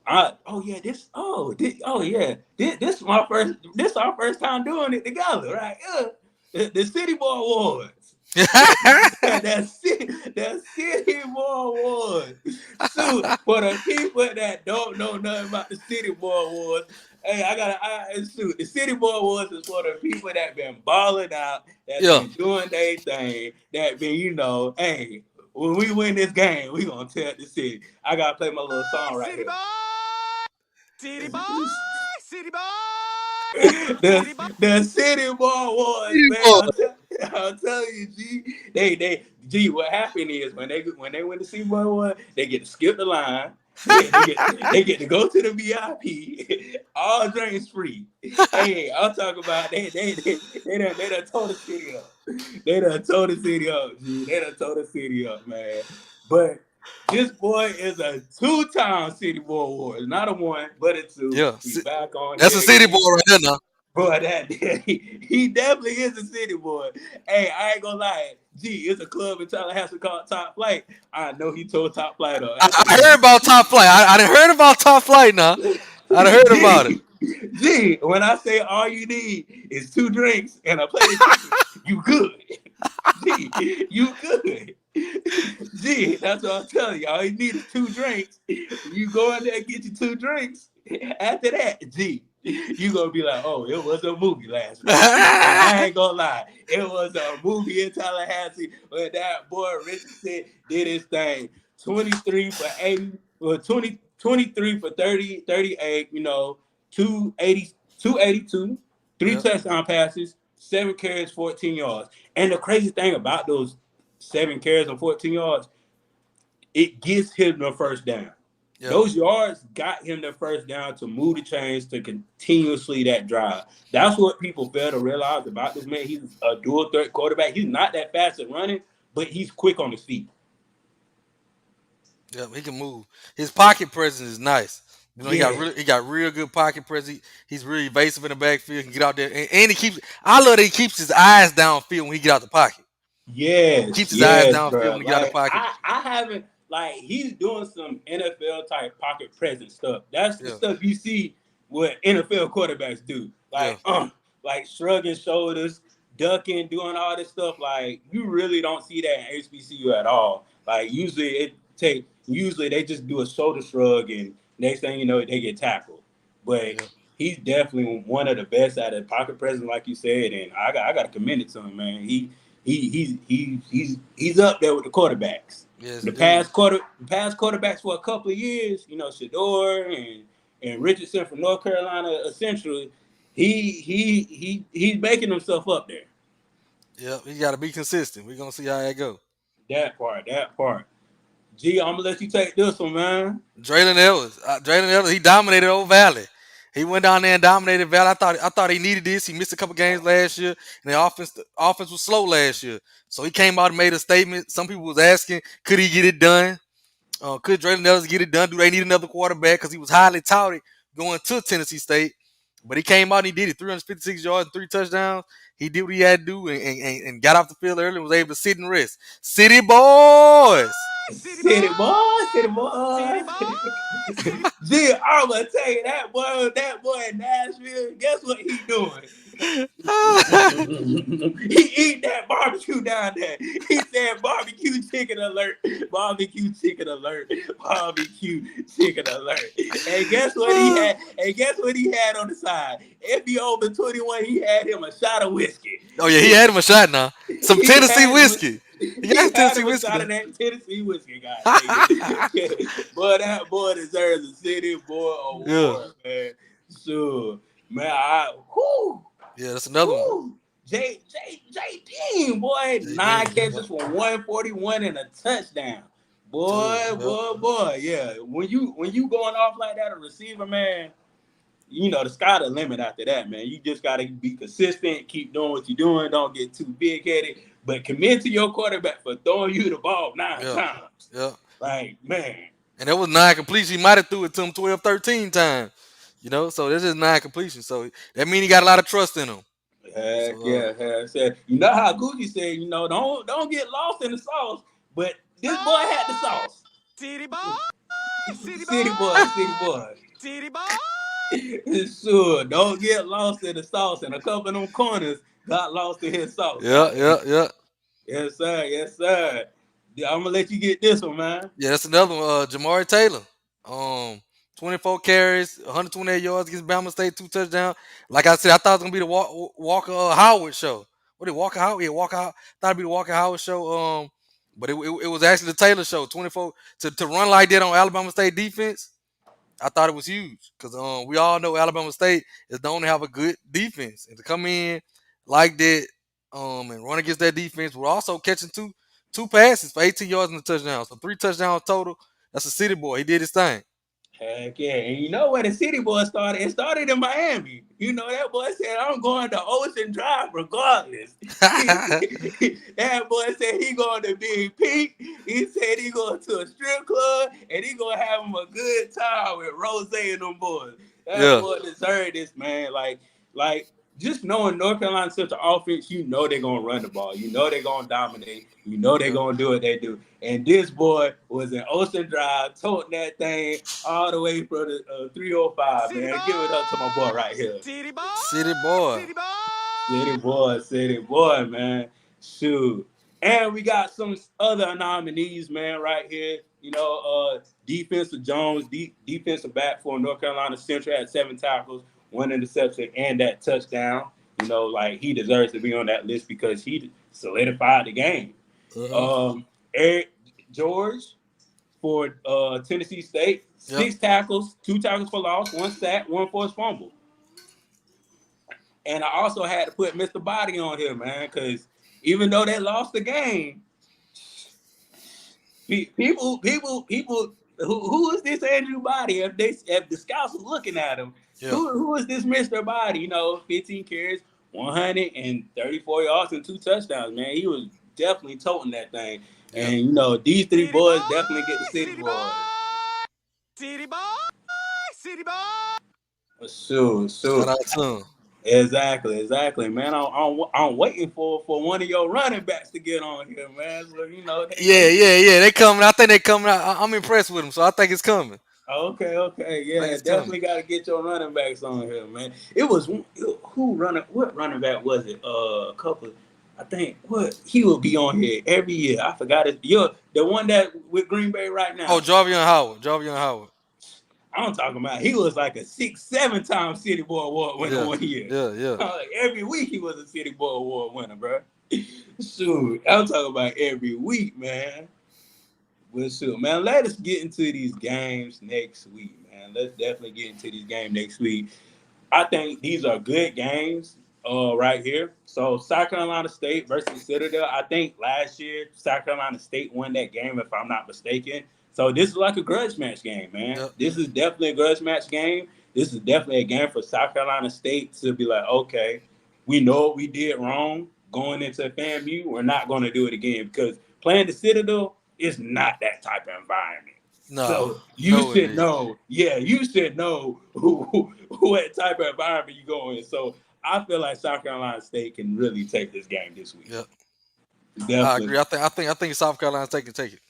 I oh yeah oh yeah this is our first time doing it together, right? The City Boy Awards. That city boy awards. So for the people that don't know nothing about the city boy awards, hey, shoot. The city boy awards is for the people that been balling out, that Yeah. been doing their thing, that been hey. When we win this game, we gonna tell the city. I gotta play my little song right City here. boy, city boy, city boy, the city boy. the city boy awards, man. I'm telling you, G. What happened is when they win the Super Bowl one, they get to skip the line. They get to go to the VIP. All drinks free. Hey, I'm talking about they done tore the city up. They done tore the city up, G. They done tore the city up, man. But this boy is a two-time City Boy Award, not a one, but a two. Yeah, He back on that's a here city boy again. right there now. Bro, he definitely is a city boy. Hey, I ain't gonna lie. Gee, it's a club in Tallahassee called Top Flight. I know he told Top Flight up after I the heard game. about top flight. I done heard about top flight now. I done heard about it. Gee, gee, when I say all you need is two drinks and a plate of chicken, you good. Gee, you good. Gee, that's what I'm telling you. All you need is two drinks. You go in there and get you two drinks. After that, gee, you gonna be like, oh, it was a movie last night. And I ain't gonna lie, it was a movie in Tallahassee where that boy Richardson did his thing. 23 for 80, well, 23 for 30, 38, 280, 282, three Yeah, touchdown passes, 7 carries, 14 yards. And the crazy thing about those 7 carries and 14 yards, it gets him the first down. yeah, Those yards got him the first down to move the chains to continuously that drive. That's what people fail to realize about this man. He's a dual threat quarterback. He's not that fast at running, but he's quick on his feet. yeah. He can move. His pocket presence is nice. Yeah. He got real good pocket presence. He's really evasive in the backfield. He can get out there, and he keeps. I love that he keeps his eyes downfield when he get out the pocket. Yes, Keeps his eyes yes, downfield bro. when he get out the Like pocket. I haven't like he's doing some NFL type pocket presence stuff. That's the Yeah, stuff you see what NFL quarterbacks do. yeah, Like shrugging shoulders, ducking, doing all this stuff. Like you really don't see that in HBCU at all. Like usually they just do a shoulder shrug and next thing you know they get tackled. But yeah. he's definitely one of the best at a pocket presence, like you said, and I got to commend it to him, man. He's up there with the quarterbacks. Yes, The dude. past quarterbacks for a couple of years, Shador and Richardson from North Carolina, essentially, he's making himself up there. Yeah, he got to be consistent. We're gonna see how that go. That part. Gee, I'm gonna let you take this one, man. Draylen Ellis, he dominated Old Valley. He went down there and dominated Valley. I thought he needed this. He missed a couple games last year, and the offense was slow last year. So he came out and made a statement. Some people was asking, could he get it done? Could Draylen Ellis get it done? Do they need another quarterback? Because he was highly touted going to Tennessee State. But he came out and he did it. 356 yards and 3 touchdowns. He did what he had to do and got off the field early and was able to sit and rest. City boys. City City boy, boy, city city boy. boy. Gee, I'm gonna tell you that boy in Nashville. Guess what he doing? He eat that barbecue down there. He said barbecue chicken alert, barbecue chicken alert, barbecue chicken alert. And guess what he had? And guess what he had on the side? If he over 21, he had him a shot of whiskey. Oh yeah, he had him a shot now. Some He Tennessee had him. whiskey. He got He his had Tennessee him a whiskey shot now. of that Tennessee whiskey, god dang it. Boy, that boy deserves a City Boy Yeah, Award, man. Sure. Man, whoo. yeah, that's another one. Woo! J Dean, boy, J nine Dean. Yeah, catches for 141 and a touchdown. too. Yeah, Boy, yeah. When you going off like that, a receiver, man, the sky the limit after that, man. You just gotta be consistent, keep doing what you're doing, don't get too big headed, but commit to your quarterback for throwing you the ball nine yeah, times. yeah. Like, man, And that was 9 completions. He might have threw it to him 12, 13 times. So this is 9 completions. So that means he got a lot of trust in him. heck So yeah, heck said. You know how Gucci said, don't get lost in the sauce, but this boy had the Oh, sauce. city boy, city City boy, city boy, boy. city boy. Sure, don't get lost in the sauce. And a couple of them corners got lost in his sauce. yeah, God dang yeah, it. yeah. Yes, sir. Yes, sir. Yeah, I'm gonna let you get this one, man. Yeah, that's another one. Jamari Taylor. Um, 24 carries, 128 yards against Bama State, 2 touchdowns. Like I said, I thought it was gonna be the Walker Howard show. What did Walker Howard? Yeah, Walker. Thought it'd be the Walker Howard show. But it was actually the Taylor show. 24 to run like that on Alabama State defense. I thought it was huge because we all know Alabama State is known to have a good defense, and to come in like that and run against that defense. We're also catching two passes for 18 yards and a touchdown. So 3 touchdowns total. That's a city boy. He did his thing. Heck yeah. And you know where the city boy started? It started in Miami. You know, that boy said, I'm going to Ocean Drive regardless. That boy said he going to Big Pete. He said he going to a strip club and he going to have him a good time with Rose and them boys. That Yeah. boy deserved this, man. Like just knowing North Carolina Central offense, you know they're gonna run the ball. You know they're gonna dominate. You know they're Yeah. gonna do what they do. And this boy was in Ocean Drive, toting that thing all the way from the 305, City man. boy, Give it up to my boy right here. city boy, City boy. city boy. City boy, man. Shoot. And we got some other nominees, man, right here. You know, defensive Jones, defensive back for North Carolina Central had 7 tackles, 1 interception, and that touchdown. You know, like he deserves to be on that list because he solidified the game. Uh-huh. Eric George for Tennessee State, Yep. 6 tackles, 2 tackles for loss, 1 sack, 1 forced fumble. And I also had to put Mr. Body on here, man, because even though they lost the game, people, who is this Andrew Body? If the scouts was looking at him, Yeah. who is this Mr. Body? You know, 15 carries, 134 yards and 2 touchdowns, man. He was definitely toting that thing. Yep. And you know, these three City boy, boys definitely get the city city boy, boys. city boy, city boy. Sure, Shout sure. out to him. Exactly, man. I'm waiting for one of your running backs to get on here, man. So you know Yeah, they yeah, yeah. They coming. I think they coming out. I'm impressed with them, so I think it's coming. okay, I think yeah, it's coming. definitely got to get your running backs on here, man. It was who running? What running back was it? A couple. I think what he will be on here every year. I forgot it. You're the one that with Green Bay right Oh, now. Jarvion Howard. Jarvion Howard. I'm talking about he was like a 6, 7 time City Boy Award winner Yeah, one year. yeah, yeah, Like every week he was a City Boy Award winner, bro. Shoot, I'm talking about every week, man. Well, shoot, man. Let us get into these games next week, man. Let's definitely get into these games next week. I think these are good games right here. So South Carolina State versus Citadel. I think last year South Carolina State won that game, if I'm not mistaken. So this is like a grudge match game, man. yep, This is definitely a grudge match game. This is definitely a game for South Carolina State to be like, okay, we know what we did wrong going into FAMU. We're not going to do it again because playing the Citadel is not that type of environment. nah, So you no, should indeed. know, yeah, you should know what type of environment you go in. So I feel like South Carolina State can really take this game this week. Yep, I Definitely. agree. I think South Carolina take it.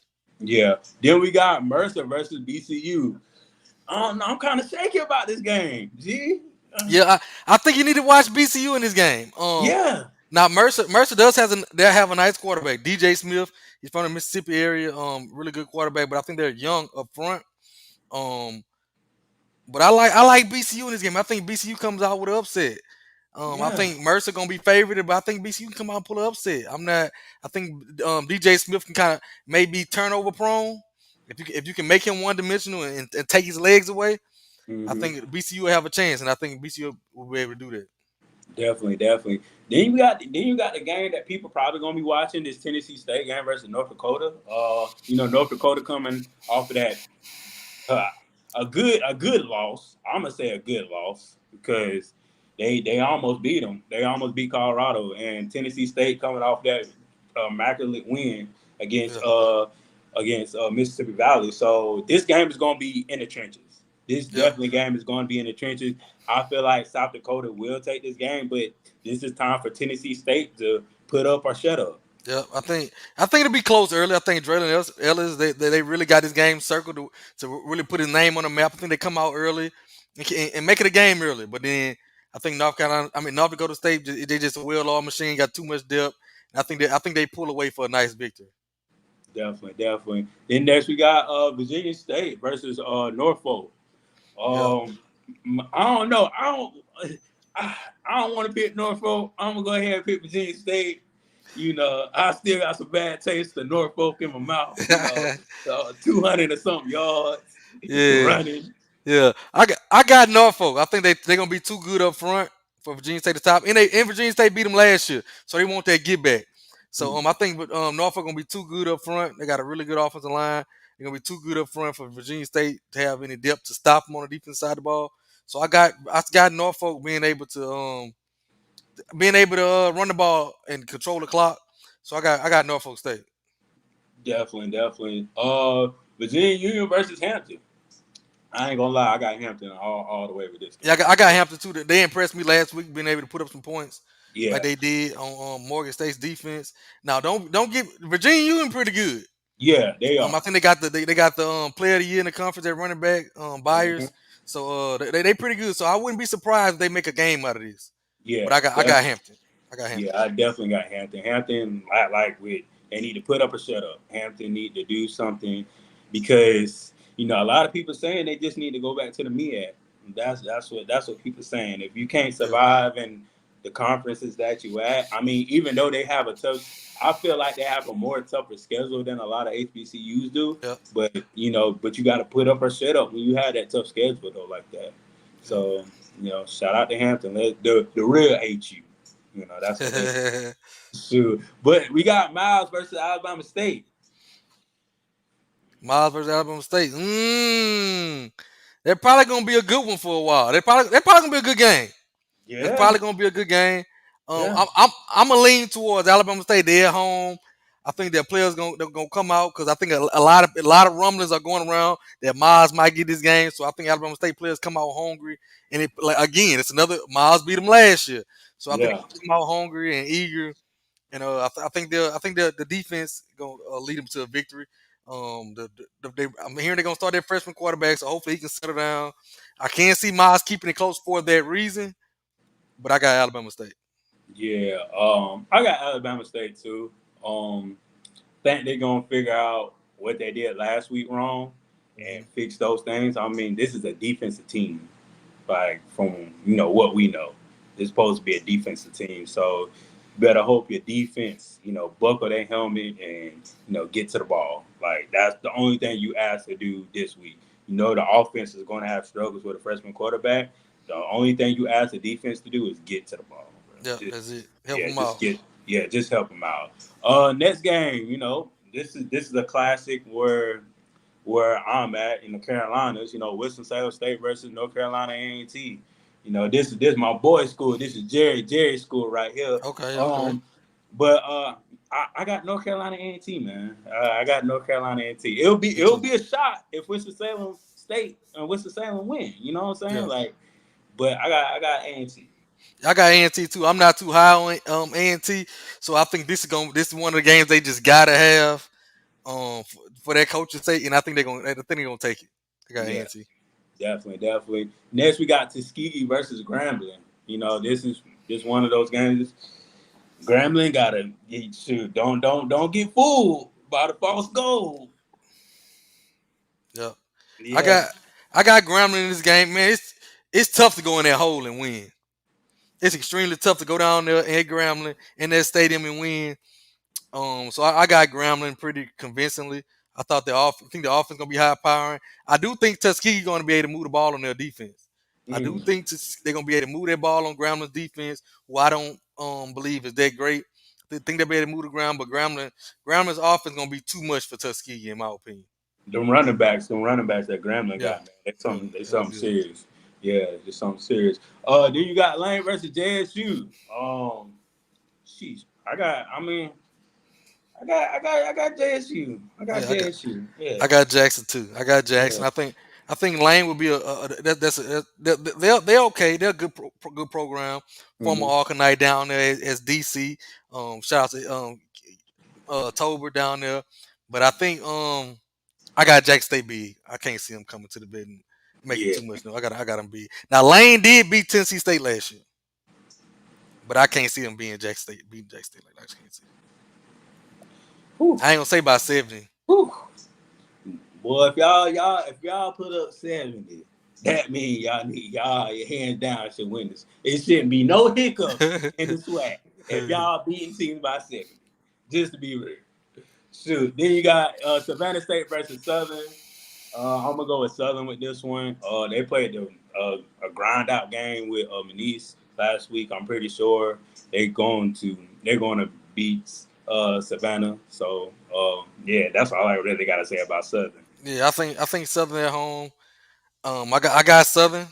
Yeah. Then we got Mercer versus BCU. I'm kind of shaky about this game. G? Yeah, I think you need to watch BCU in this game. Yeah. Now Mercer does they have a nice quarterback, DJ Smith. He's from the Mississippi area. Really good quarterback, but I think they're young up front. Um, but I like BCU in this game. I think BCU comes out with an upset. I Yeah. think Mercer gonna be favored, but I think BCU can come out and pull an upset. I'm not. I think DJ Smith can kind of maybe turnover prone. If you can make him one dimensional and take his legs away, I Hmm. think BCU will have a chance, and I think BCU will be able to do that. Definitely. Then you got the game that people probably gonna be watching this Tennessee State game versus North Dakota. North Dakota coming off of that uh, a good loss. I'm gonna say a good loss because they almost beat them. They almost beat Colorado and Tennessee State coming off that immaculate win against Yeah, uh against Mississippi Valley. So this game is gonna be in the trenches. This yeah. definitely game is going to be in the trenches. I feel like South Dakota will take this game, but this is time for Tennessee State to put up or shut up. Yeah, I think it'll be close early. I think Draylen Ellis they really got this game circled to really put his name on the map. I think they come out early and make it a game early. But then I think North Dakota State they just a well-oiled machine, got too much depth. And I think they pull away for a nice victory. Definitely. Then next we got Virginia State versus Norfolk. Yep. Um, I don't know. I don't want to pick Norfolk. I'm gonna go ahead and pick Virginia State. You know, I still got some bad taste of Norfolk in my mouth. 200 or something yards Yeah, running. yeah. I got Norfolk. I think they gonna be too good up front. for Virginia State to top. And Virginia State beat them last year, so they want that get back. So Mm, I think Norfolk gonna be too good up front. They got a really good offensive line. They're gonna be too good up front for Virginia State to have any depth to stop them on the defense side of the ball. So I got Norfolk being able to run the ball and control the clock. So I got Norfolk State. definitely, definitely. Virginia Union versus Hampton. I ain't gonna lie, I got Hampton all the way with this Yeah, game. I got Hampton too. They impressed me last week, being able to put up some points like Yeah, they did on Morgan State's defense. Now, don't get Virginia Union pretty good. yeah, they I are. think they got the player of the year in the conference at running back, Hmm. Byers. So they pretty good. So I wouldn't be surprised if they make a game out of this. But Yeah, I got Hampton. I got yeah, Hampton. I definitely got Hampton. Hampton, like with, they need to put up or shut up. Hampton need to do something because a lot of people saying they just need to go back to the MEAC. That's what people saying. If you can't Yeah, survive in the conferences that you at, I mean, even though they have a tough, I feel like they have a more tougher schedule than a lot of HBCUs do. yeah, But you got to put up or shut up when you have that tough schedule though like that. So shout out to Hampton. The real HU. That's what they yeah. shoot. But we got Miles versus Alabama State. Miles versus Alabama State. They're probably gonna be a good one for a while. They're probably gonna be a good game. It's Yeah, probably gonna be a good game. yeah, I'm gonna lean towards Alabama State. They're at home. I think their players they're gonna come out because I think a lot of rumblings are going around that Miles might get this game. So I think Alabama State players come out hungry. And like again, it's another Miles beat them last year. So I think yeah, they come out hungry and eager. And I think the defense gonna lead them to a victory. I'm hearing they're gonna start their freshman quarterback, so hopefully he can settle down. I can't see Miles keeping it close for that reason, but I got Alabama State. yeah. I got Alabama State too. Think they're gonna figure out what they did last week wrong Hmm. and fix those things. I mean, this is a defensive team. Like from what we know, it's supposed to be a defensive team. So better hope your defense, buckle their helmet and get to the ball. Like that's the only thing you ask to do this week. The offense is going to have struggles with a freshman quarterback. The only thing you ask the defense to do is get to the ball, Yeah, bro. that's it. Help Yeah, them out. just help them out. Next game, this is a classic where I'm at in the Carolinas. Winston-Salem State versus North Carolina A&T. This is my boy's school. This is Jerry's school right here. Okay, okay. But I got North Carolina A&T, man. I got North Carolina A&T. It'll be Me it'll too. be a shot if Winston-Salem State and Winston-Salem win. You know what I'm saying? Yeah, Like, but I got A&T. I got A&T too. I'm not too high on A&T, so I think this is one of the games they just gotta have for that coach's sake, and I think they're gonna take it. I got Yeah. A&T. Definitely, definitely. Next, we got Tuskegee versus Grambling. This one of those games. Grambling gotta shoot. Don't get fooled by the false goal. Yeah, I Yeah. got I got Grambling in this game, man. It's tough to go in that hole and win. It's extremely tough to go down there and hit Grambling in that stadium and win. So I got Grambling pretty convincingly. I think the offense gonna be high powering. I do think Tuskegee gonna be able to move the ball on their defense. I do Mm. think they're gonna be able to move that ball on Grambling's defense, who I don't believe is that great. They think they'll be able to move the ground, but Grambling's offense gonna be too much for Tuskegee, in my opinion. Them running backs that Grambling Yeah, got, man. They yeah, something they yeah, that's something good. serious. Yeah, just something serious. Then you got Lane versus JSU. Sheesh. I got JSU. I got Yeah, JSU. Yeah. I got Jackson too. I got Yeah. Jackson. I think Lane will be they're okay. They're a good program. Former Hmm. Arcanite down there as DC. Shout out to Tober down there. But I think I got Jackson State big. I can't see him coming to the bed and making Yeah. too much. No, I got him big. Now Lane did beat Tennessee State last year, but I can't see him beating Jackson State like that. I just can't see it. Whew. I ain't gonna say by 70. Whew. Boy, if y'all put up 70, that means y'all your hands down should win this. It shouldn't be no hiccups in the SWAC if y'all beating teams by 70. Just to be real. Shoot. Then you got Savannah State versus Southern. I'm gonna go with Southern with this one. They played a grind out game with Manice. last week. I'm pretty sure they're going to beat Savannah. So yeah, that's all I really got to say about Southern. Yeah, I think Southern at home. I got Southern.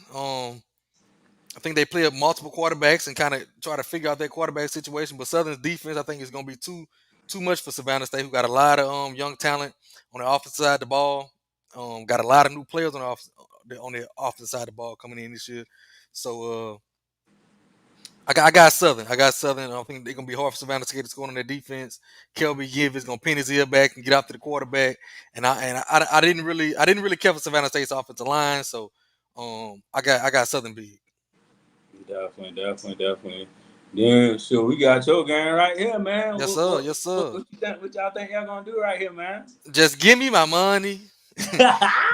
I think they play up multiple quarterbacks and kind of try to figure out their quarterback situation. But Southern's defense, I think, is going to be too much for Savannah State, who got a lot of young talent on the offensive side of the ball. Got a lot of new players on the offensive side of the ball coming in this year. So I got Southern. I got Southern. I think they're gonna be hard for Savannah State to score on their defense. Kelby Gibb is gonna pin his ear back and get after the quarterback. And I didn't really care for Savannah State's offensive line. So I got Southern big. Definitely. Then so we got your game right here, man. Yes What sir. what Yes what, sir. what you think? What y'all think y'all gonna do right here, man? Just give me my money.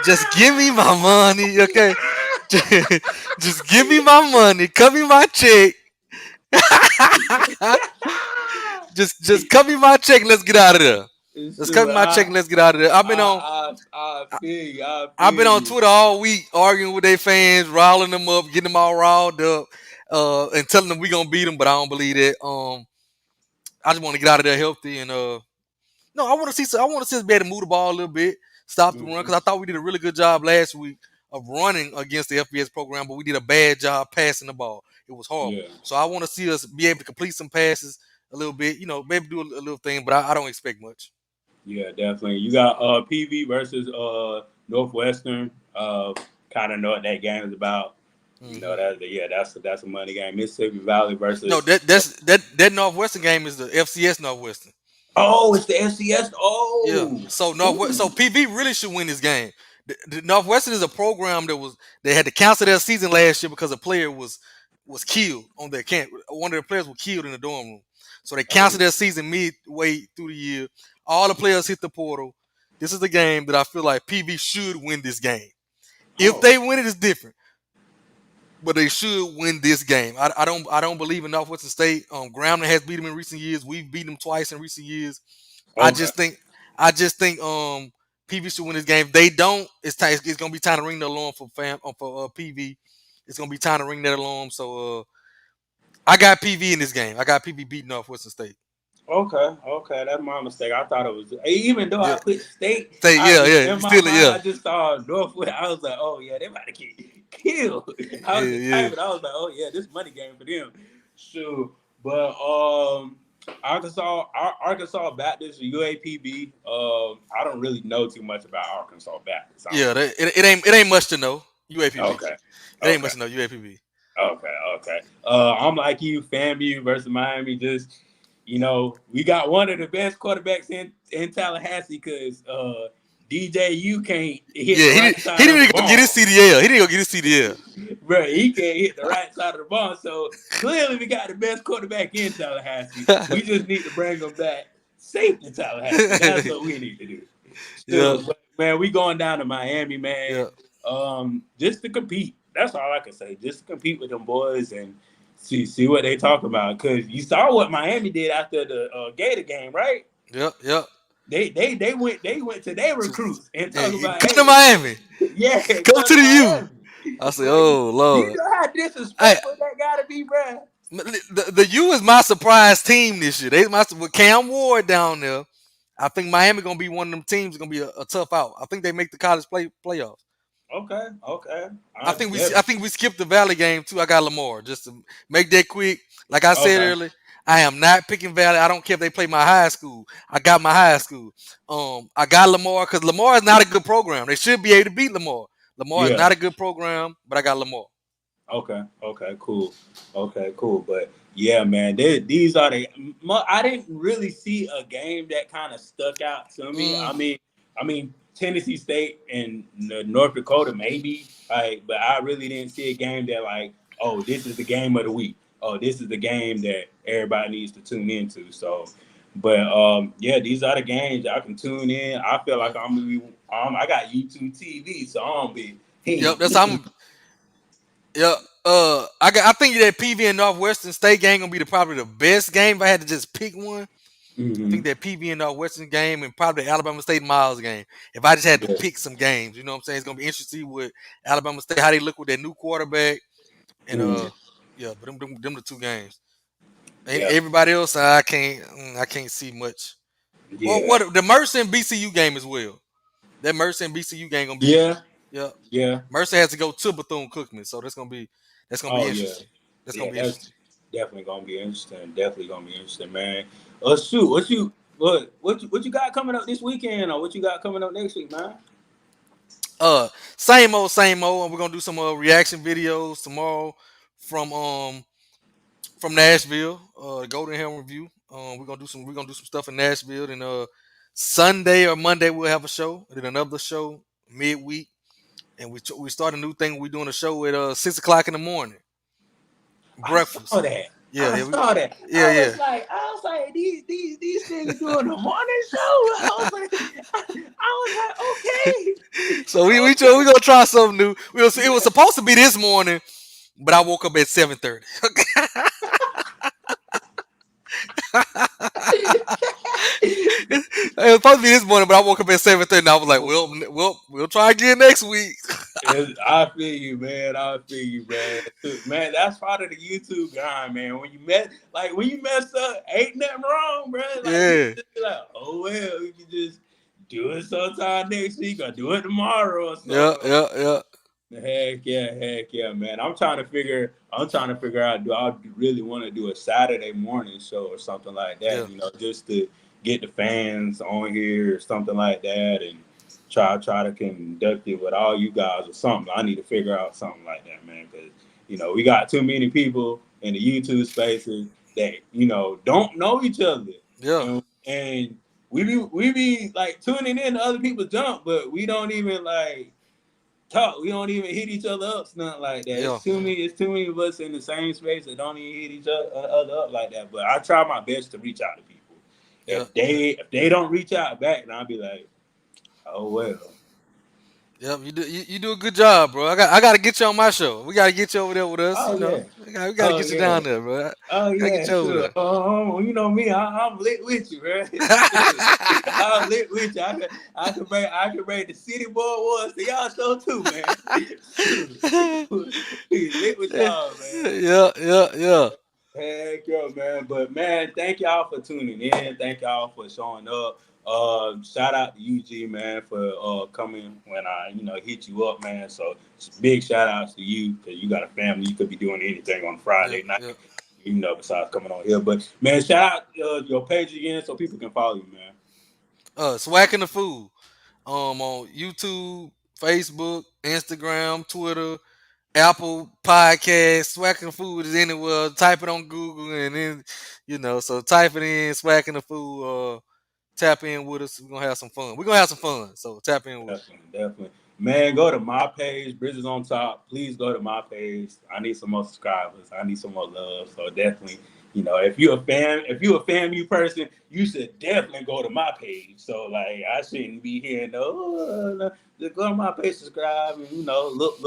Just give me my money. Okay. Just give me my money. Cut me my check. just cut me my check and let's get out of there. Let's cut Shoot, me my check and let's get out of there. I feel you. I I've been feel on you. Twitter all week arguing with their fans, riling them up, getting them all riled up, and telling them we gonna beat them, but I don't believe that. I just want to get out of there healthy and no, I want to see us be able to move the ball a little bit, stop the run, Mhm. because I thought we did a really good job last week of running against the FBS program, but we did a bad job passing the ball. It was horrible. Yeah, So I want to see us be able to complete some passes a little bit, maybe do a little thing, but I don't expect much. yeah, definitely. You got PV versus Northwestern. Kind of know what that game is about. You know Hmm. that's a money game. Mississippi Valley No, versus. that Northwestern game is the FCS Northwestern. Oh, it's the FCS. Yeah. Oh, So ooh. PV really should win this game. The Northwestern is a program they had to cancel their season last year because a player was killed on their camp. One of the players was killed in the dorm room. So they Oh, canceled their season midway through the year. All the players hit the portal. This is the game that I feel like PV should win this game. If oh, they win it, it's different. But they should win this game. I don't believe in Northwestern State. Grambling has beat them in recent years. We've beaten them twice in recent years. I okay, just think I just think PV should win this game. If they don't, it's gonna be time to ring the alarm for PV. It's gonna be time to ring that alarm. So I got PV in this game. I got PV beating Northwestern State. okay. That's my mistake. I thought it was even though I Yeah, put state. State. I Yeah, yeah. in my Still, mind yeah, I just saw Northwood. I was like, oh yeah, they about to get killed. I yeah, was just yeah. typing. I was like, oh yeah, this money game for them. Sure, but Arkansas Baptist UAPB. I don't really know too much about Arkansas Baptist. I Yeah, don't. it ain't much to know. UAPB. Okay, It ain't okay. much to know. UAPB. Okay. I'm like you, FAMU versus Miami. Just we got one of the best quarterbacks in Tallahassee because DJU can't hit Yeah, the he right didn't. He side of the didn't even go get his ball. CDL. He didn't go get his CDL. Bro, he can't hit the right side of the ball. So clearly, we got the best quarterback in Tallahassee. We just need to bring him back safe to Tallahassee. That's what we need to do. Yeah, So, but, man, we going down to Miami, man. yeah, Just to compete. That's all I can say. Just to compete with them boys and see what they talk about. Cause you saw what Miami did after the Gator game, right? yeah, yeah. They went to their So, recruits and talk and about, come to hey, Miami. yeah, Come come to to the U. Miami. I say, But oh do you Lord. know how Hey, disrespectful that gotta be, bruh? the U is my surprise team this year. With Cam Ward down there. I think Miami gonna be one of them teams. Gonna be a tough out. I think they make the college playoffs. Okay. I I think we I def- think we skipped the Valley game too. I got Lamar just to make that quick. Like I said okay. earlier, I am not picking Valley. I don't care if they play my high school. I got my high school. I got Lamar because Lamar is not a good program. They should be able to beat Lamar. Lamar is Yeah. not a good program, but I got Lamar. Okay, cool. Okay, cool. But yeah, man, these are the. I didn't really see a game that kind of stuck out to me. Mm, I mean, Tennessee State and North Dakota maybe, like, but I really didn't see a game that like, oh, this is the game of the week. Oh, this is the game that everybody needs to tune into. So, but yeah, these are the games I can tune in. I feel like I'm gonna be. I got YouTube TV, so I'm gonna be. yep, that's how I'm. Yeah, I think that PV and Northwestern State game gonna be probably the best game if I had to just pick one. I Hmm. think that PV and Northwestern game and probably the Alabama State Miles game. If I just had to Yeah. pick some games, you know what I'm saying? It's gonna be interesting to see what Alabama State how they look with their new quarterback and Mm. Yeah, but them the two games. And Yeah, everybody else, I can't see much. Well, yeah, what the Mercer and BCU game as well. That Mercer and BCU game gonna be, yeah, yeah. yeah. Mercer has to go to Bethune Cookman, so that's gonna be Oh yeah, interesting. That's gonna yeah. be That's interesting. definitely gonna be interesting. Definitely gonna be interesting, man. Shoot, what you got coming up this weekend, or what you got coming up next week, man? Uh, same old, same old. And we're gonna do some reaction videos tomorrow from Nashville. Golden Helm review. We're gonna do some stuff in Nashville, and Sunday or Monday we'll have a show, and then another show midweek, and we start a new thing. We're doing a show at 6 o'clock in the morning, I saw breakfast. that. Yeah, I yeah, saw that. yeah, yeah. I was like, these niggas doing a morning show. I was like, So okay, we gonna try something new. It was supposed to be this morning, but I woke up at 7:30. okay. It was supposed to be this morning, but I woke up at 7:30, and I was like, we'll try again next week. I feel you, man. I feel you, man. Man, that's part of the YouTube grind, man. When you mess up, ain't nothing wrong, bro. Like you Yeah, just be like, oh well, we can just do it sometime next week or do it tomorrow or yeah, something. yeah, yeah, Heck yeah, man. I'm trying to figure out, do I really want to do a Saturday morning show or something like yeah, that, just to get the fans on here or something like that, and try to conduct it with all you guys or something. I need to figure out something like that, man, because we got too many people in the YouTube spaces that don't know each other, yeah, and we be like tuning in to other people's jump, but we don't even like talk. We don't even hit each other up, nothing like that. yeah, It's too many of us in the same space that don't even hit each other up like that. But I try my best to reach out to people. yeah, If they don't reach out back, then I'll be like, oh well. yeah. You do a good job, bro. I got to get you on my show. We got to get you over there with us. Oh yeah. We got to Oh get you yeah. down there, bro. Oh Got to get yeah, you over sure. there. You know me, I'm lit with you, man. I'm lit with you. I can bring the city boy wars to y'all show too, man. Shoot. We lit with y'all, man. Yeah, yeah, yeah. Heck yeah, man. But man, thank y'all for tuning in. Thank y'all for showing up. Shout out to UG, man, for coming when I hit you up, man. So big shout outs to you because you got a family. You could be doing anything on Yeah, Friday night, yeah. besides coming on here. But man, shout out your page again so people can follow you, man. Swacking the food. On YouTube, Facebook, Instagram, Twitter, Apple Podcast. Swacking the food is anywhere. Type it on Google and then so type it in, Swacking the food. Tap in with us. We're gonna have some fun. We're gonna have some fun. So tap in with us. Definitely, definitely. Man, go to my page, Bridges on Top. Please go to my page. I need some more subscribers. I need some more love. So definitely, if you're a FAMU person, you should definitely go to my page. So like, I shouldn't be hearing no. Just go to my page, subscribe, and look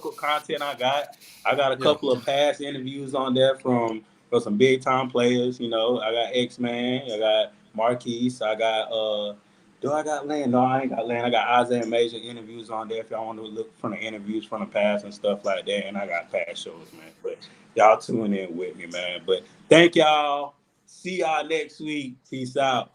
what content I got. I got a Yeah, couple of past interviews on there from some big time players. I got X Man, I got Marquise, I got do I got land? No, I ain't got land. I got Isaiah Major interviews on there if y'all want to look from the interviews from the past and stuff like that. And I got past shows, man. But y'all tune in with me, man. But thank y'all. See y'all next week. Peace out.